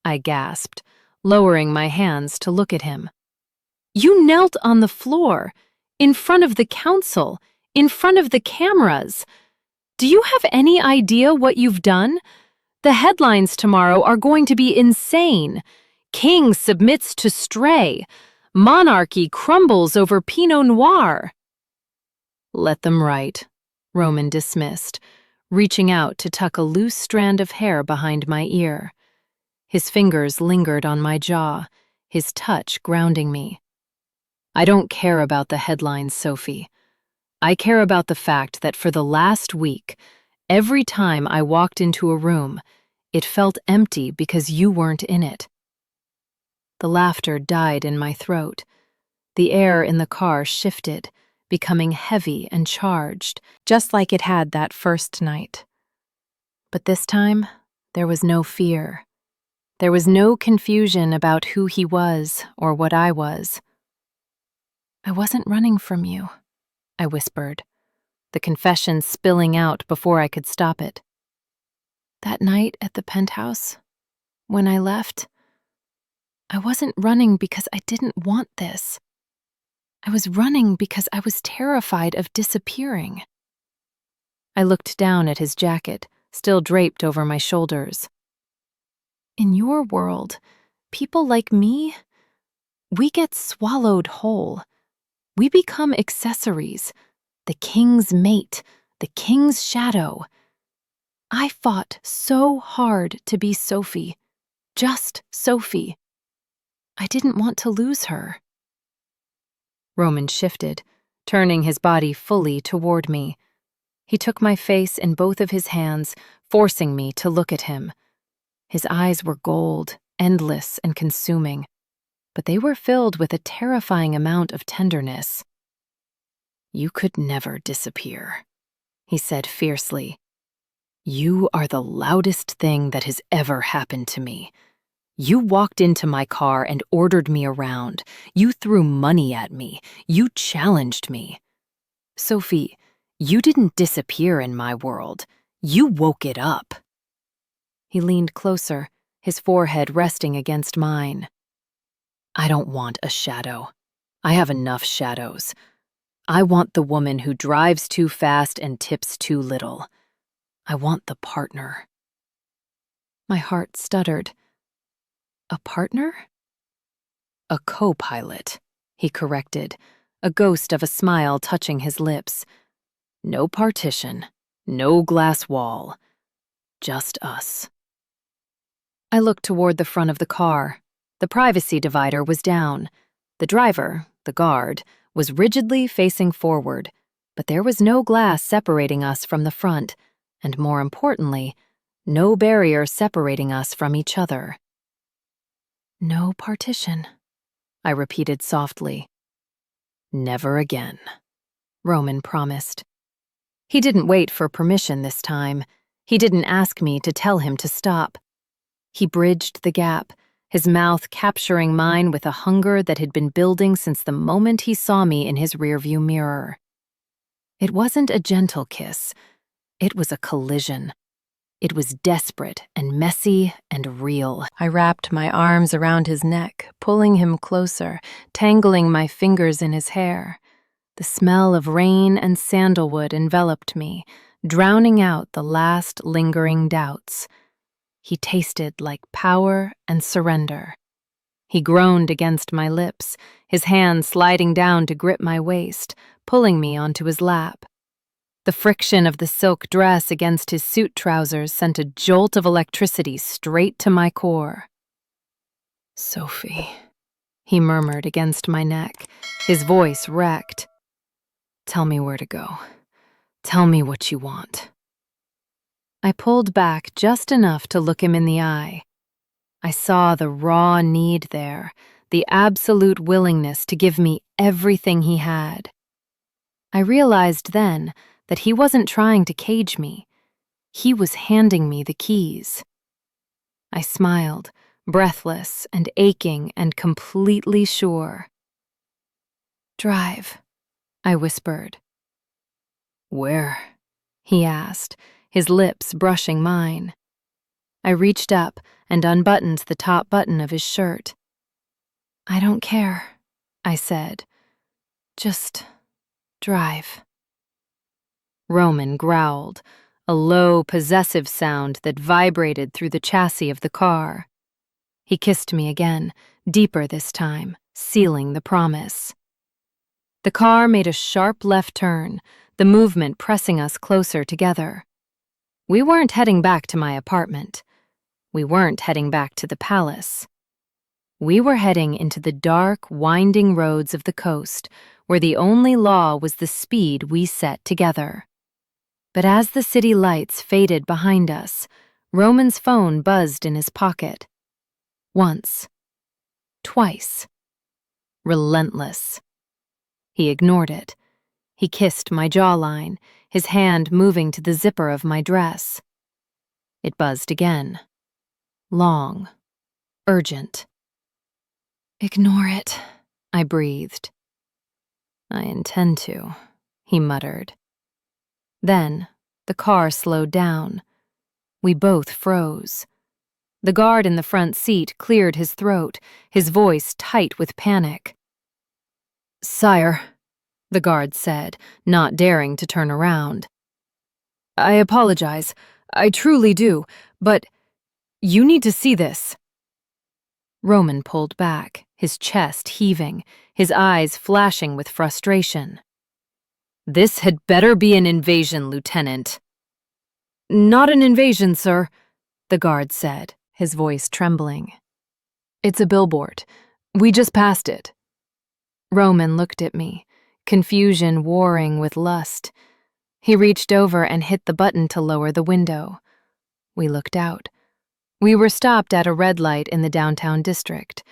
I gasped, lowering my hands to look at him. "You knelt on the floor, in front of the council, in front of the cameras. Do you have any idea what you've done? The headlines tomorrow are going to be insane. King submits to stray. Monarchy crumbles over Pinot Noir." "Let them write," Roman dismissed, reaching out to tuck a loose strand of hair behind my ear. His fingers lingered on my jaw, his touch grounding me. "I don't care about the headlines, Sophie. I care about the fact that for the last week, every time I walked into a room, it felt empty because you weren't in it." The laughter died in my throat. The air in the car shifted, becoming heavy and charged, just like it had that first night. But this time, there was no fear. There was no confusion about who he was or what I was. "I wasn't running from you," I whispered, the confession spilling out before I could stop it. "That night at the penthouse, when I left, I wasn't running because I didn't want this. I was running because I was terrified of disappearing." I looked down at his jacket, still draped over my shoulders. "In your world, people like me, we get swallowed whole. We become accessories, the king's mate, the king's shadow. I fought so hard to be Sophie, just Sophie. I didn't want to lose her." Roman shifted, turning his body fully toward me. He took my face in both of his hands, forcing me to look at him. His eyes were gold, endless and consuming, but they were filled with a terrifying amount of tenderness. "You could never disappear," he said fiercely. "You are the loudest thing that has ever happened to me. You walked into my car and ordered me around. You threw money at me. You challenged me. Sophie, you didn't disappear in my world. You woke it up." He leaned closer, his forehead resting against mine. "I don't want a shadow. I have enough shadows. I want the woman who drives too fast and tips too little. I want the partner." My heart stuttered. "A partner?" "A co-pilot," he corrected, a ghost of a smile touching his lips. "No partition, no glass wall, just us." I looked toward the front of the car. The privacy divider was down. The driver, the guard, was rigidly facing forward, but there was no glass separating us from the front, and more importantly, no barrier separating us from each other. "No partition," I repeated softly. "Never again," Roman promised. He didn't wait for permission this time. He didn't ask me to tell him to stop. He bridged the gap, his mouth capturing mine with a hunger that had been building since the moment he saw me in his rearview mirror. It wasn't a gentle kiss. It was a collision. It was desperate and messy and real. I wrapped my arms around his neck, pulling him closer, tangling my fingers in his hair. The smell of rain and sandalwood enveloped me, drowning out the last lingering doubts. He tasted like power and surrender. He groaned against my lips, his hand sliding down to grip my waist, pulling me onto his lap. The friction of the silk dress against his suit trousers sent a jolt of electricity straight to my core. "Sophie," he murmured against my neck, his voice wrecked. "Tell me where to go. Tell me what you want." I pulled back just enough to look him in the eye. I saw the raw need there, the absolute willingness to give me everything he had. I realized then that he wasn't trying to cage me. He was handing me the keys. I smiled, breathless and aching and completely sure. "Drive," I whispered. "Where?" he asked, his lips brushing mine. I reached up and unbuttoned the top button of his shirt. "I don't care," I said. "Just drive." Roman growled, a low, possessive sound that vibrated through the chassis of the car. He kissed me again, deeper this time, sealing the promise. The car made a sharp left turn, the movement pressing us closer together. We weren't heading back to my apartment. We weren't heading back to the palace. We were heading into the dark, winding roads of the coast, where the only law was the speed we set together. But as the city lights faded behind us, Roman's phone buzzed in his pocket. Once. Twice. Relentless. He ignored it. He kissed my jawline, his hand moving to the zipper of my dress. It buzzed again. Long. Urgent. "Ignore it," I breathed. "I intend to," he muttered. Then, the car slowed down. We both froze. The guard in the front seat cleared his throat, his voice tight with panic. "Sire," the guard said, not daring to turn around. "I apologize. I truly do. But you need to see this." Roman pulled back, his chest heaving, his eyes flashing with frustration. "This had better be an invasion, Lieutenant." "Not an invasion, sir," the guard said, his voice trembling. "It's a billboard. We just passed it." Roman looked at me, confusion warring with lust. He reached over and hit the button to lower the window. We looked out. We were stopped at a red light in the downtown district.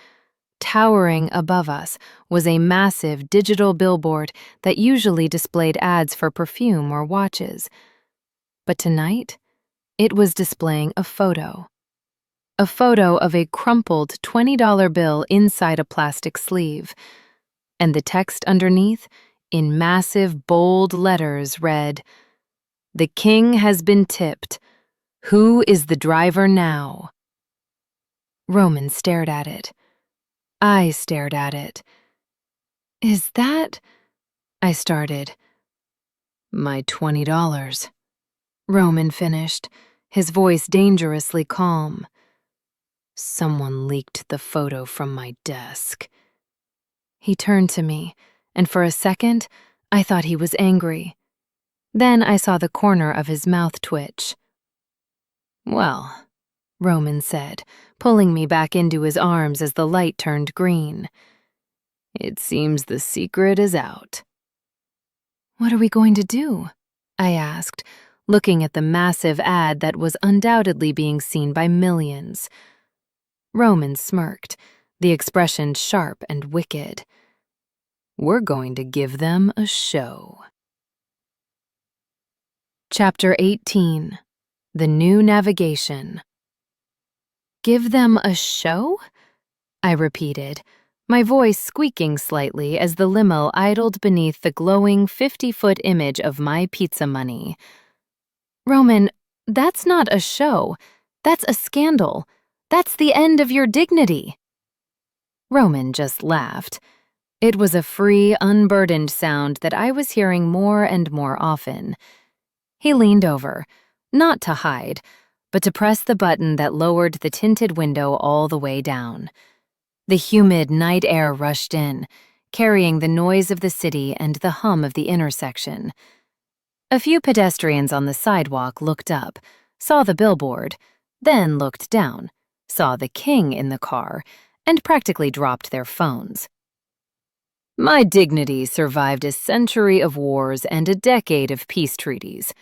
Towering above us was a massive digital billboard that usually displayed ads for perfume or watches. But tonight, it was displaying a photo. A photo of a crumpled $20 bill inside a plastic sleeve. And the text underneath, in massive, bold letters, read, "The king has been tipped. Who is the driver now?" Roman stared at it. I stared at it. "Is that—" I started. "My $20. Roman finished, his voice dangerously calm. "Someone leaked the photo from my desk." He turned to me, and for a second, I thought he was angry. Then I saw the corner of his mouth twitch. "Well," Roman said, pulling me back into his arms as the light turned green. "It seems the secret is out." "What are we going to do?" I asked, looking at the massive ad that was undoubtedly being seen by millions. Roman smirked, the expression sharp and wicked. "We're going to give them a show." Chapter 18. The New Navigation. "Give them a show?" I repeated, my voice squeaking slightly as the limo idled beneath the glowing 50-foot image of my pizza money. "Roman, that's not a show. That's a scandal. That's the end of your dignity." Roman just laughed. It was a free, unburdened sound that I was hearing more and more often. He leaned over, not to hide, but to press the button that lowered the tinted window all the way down. The humid night air rushed in, carrying the noise of the city and the hum of the intersection. A few pedestrians on the sidewalk looked up, saw the billboard, then looked down, saw the king in the car, and practically dropped their phones. My dignity survived a century of wars and a decade of peace treaties,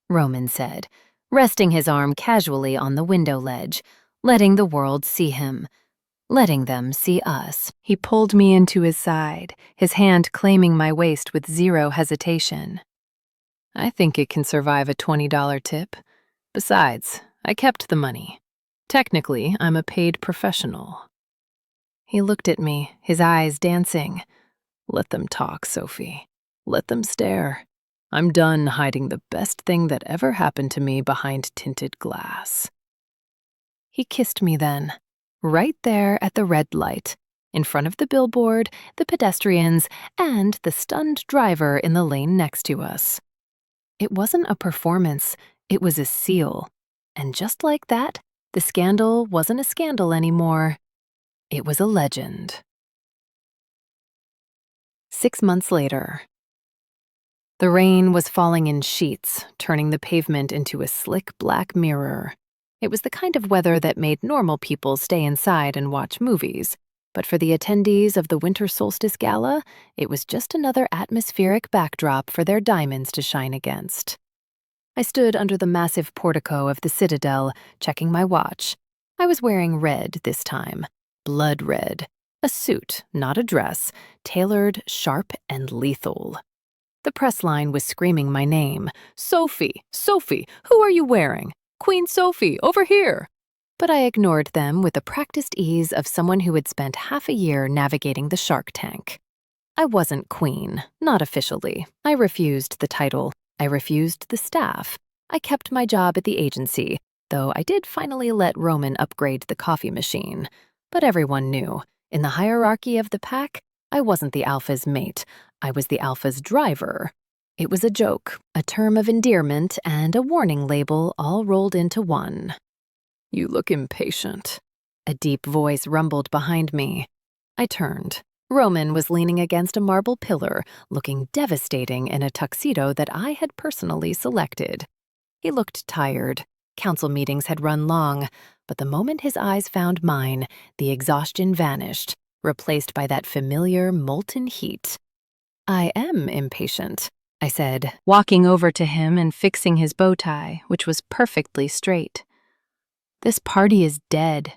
Roman said, resting his arm casually on the window ledge, letting the world see him, letting them see us. He pulled me into his side, his hand claiming my waist with zero hesitation. I think it can survive a $20 tip. Besides, I kept the money. Technically, I'm a paid professional. He looked at me, his eyes dancing. Let them talk, Sophie. Let them stare. I'm done hiding the best thing that ever happened to me behind tinted glass. He kissed me then, right there at the red light, in front of the billboard, the pedestrians, and the stunned driver in the lane next to us. It wasn't a performance, it was a seal. And just like that, the scandal wasn't a scandal anymore. It was a legend. 6 months later. The rain was falling in sheets, turning the pavement into a slick black mirror. It was the kind of weather that made normal people stay inside and watch movies, but for the attendees of the Winter Solstice Gala, it was just another atmospheric backdrop for their diamonds to shine against. I stood under the massive portico of the Citadel, checking my watch. I was wearing red this time, blood red, a suit, not a dress, tailored, sharp, and lethal. The press line was screaming my name. Sophie, Sophie, who are you wearing? Queen Sophie, over here. But I ignored them with the practiced ease of someone who had spent half a year navigating the Shark Tank. I wasn't queen, not officially. I refused the title. I refused the staff. I kept my job at the agency, though I did finally let Roman upgrade the coffee machine. But everyone knew, in the hierarchy of the pack, I wasn't the alpha's mate. I was the alpha's driver. It was a joke, a term of endearment, and a warning label all rolled into one. You look impatient. A deep voice rumbled behind me. I turned. Roman was leaning against a marble pillar, looking devastating in a tuxedo that I had personally selected. He looked tired. Council meetings had run long, but the moment his eyes found mine, the exhaustion vanished, replaced by that familiar molten heat. I am impatient, I said, walking over to him and fixing his bow tie, which was perfectly straight. This party is dead.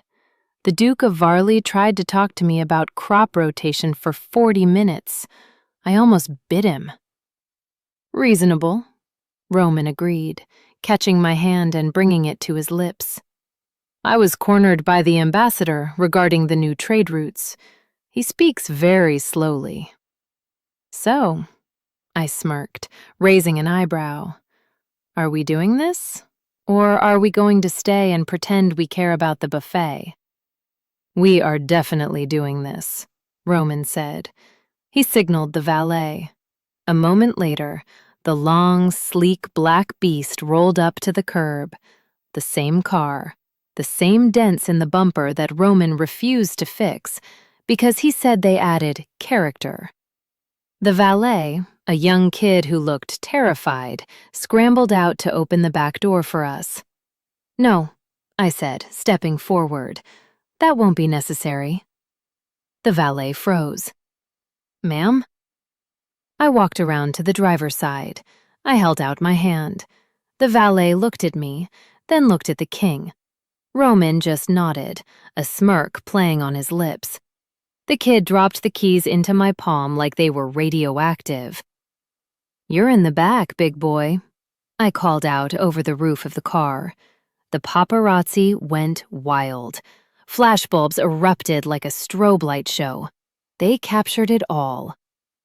The Duke of Varley tried to talk to me about crop rotation for 40 minutes. I almost bit him. Reasonable, Roman agreed, catching my hand and bringing it to his lips. I was cornered by the ambassador regarding the new trade routes. He speaks very slowly. So, I smirked, raising an eyebrow. Are we doing this? Or are we going to stay and pretend we care about the buffet? We are definitely doing this, Roman said. He signaled the valet. A moment later, the long, sleek black beast rolled up to the curb. The same car, the same dents in the bumper that Roman refused to fix because he said they added character. The valet, a young kid who looked terrified, scrambled out to open the back door for us. No, I said, stepping forward. That won't be necessary. The valet froze. Ma'am? I walked around to the driver's side. I held out my hand. The valet looked at me, then looked at the king. Roman just nodded, a smirk playing on his lips. The kid dropped the keys into my palm like they were radioactive. You're in the back, big boy, I called out over the roof of the car. The paparazzi went wild. Flashbulbs erupted like a strobe light show. They captured it all.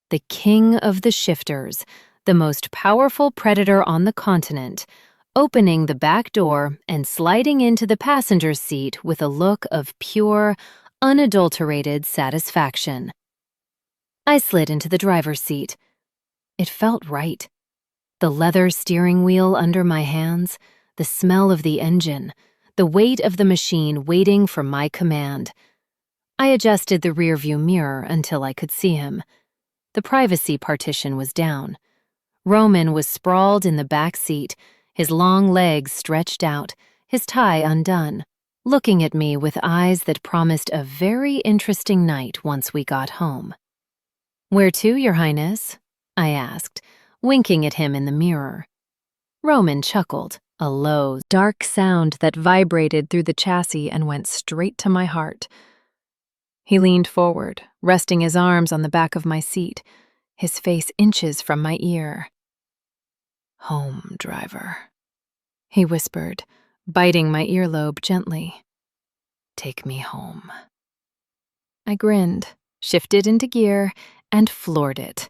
The king of the shifters, the most powerful predator on the continent, opening the back door and sliding into the passenger seat with a look of pure, unadulterated satisfaction. I slid into the driver's seat. It felt right. The leather steering wheel under my hands, the smell of the engine, the weight of the machine waiting for my command. I adjusted the rearview mirror until I could see him. The privacy partition was down. Roman was sprawled in the back seat, his long legs stretched out, his tie undone, looking at me with eyes that promised a very interesting night once we got home. "Where to, Your Highness?" I asked, winking at him in the mirror. Roman chuckled, a low, dark sound that vibrated through the chassis and went straight to my heart. He leaned forward, resting his arms on the back of my seat, his face inches from my ear. "Home, driver," he whispered, biting my earlobe gently. "Take me home." I grinned, shifted into gear, and floored it.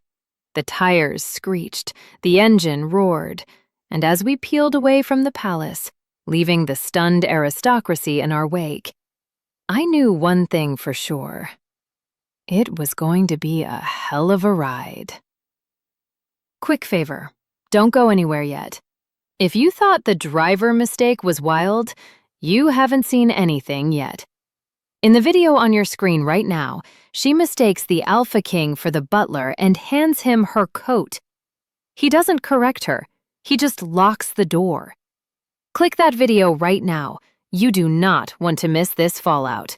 The tires screeched, the engine roared, and as we peeled away from the palace, leaving the stunned aristocracy in our wake, I knew one thing for sure. It was going to be a hell of a ride. Quick favor, don't go anywhere yet. If you thought the driver mistake was wild, you haven't seen anything yet. In the video on your screen right now, she mistakes the Alpha King for the butler and hands him her coat. He doesn't correct her, he just locks the door. Click that video right now. You do not want to miss this fallout.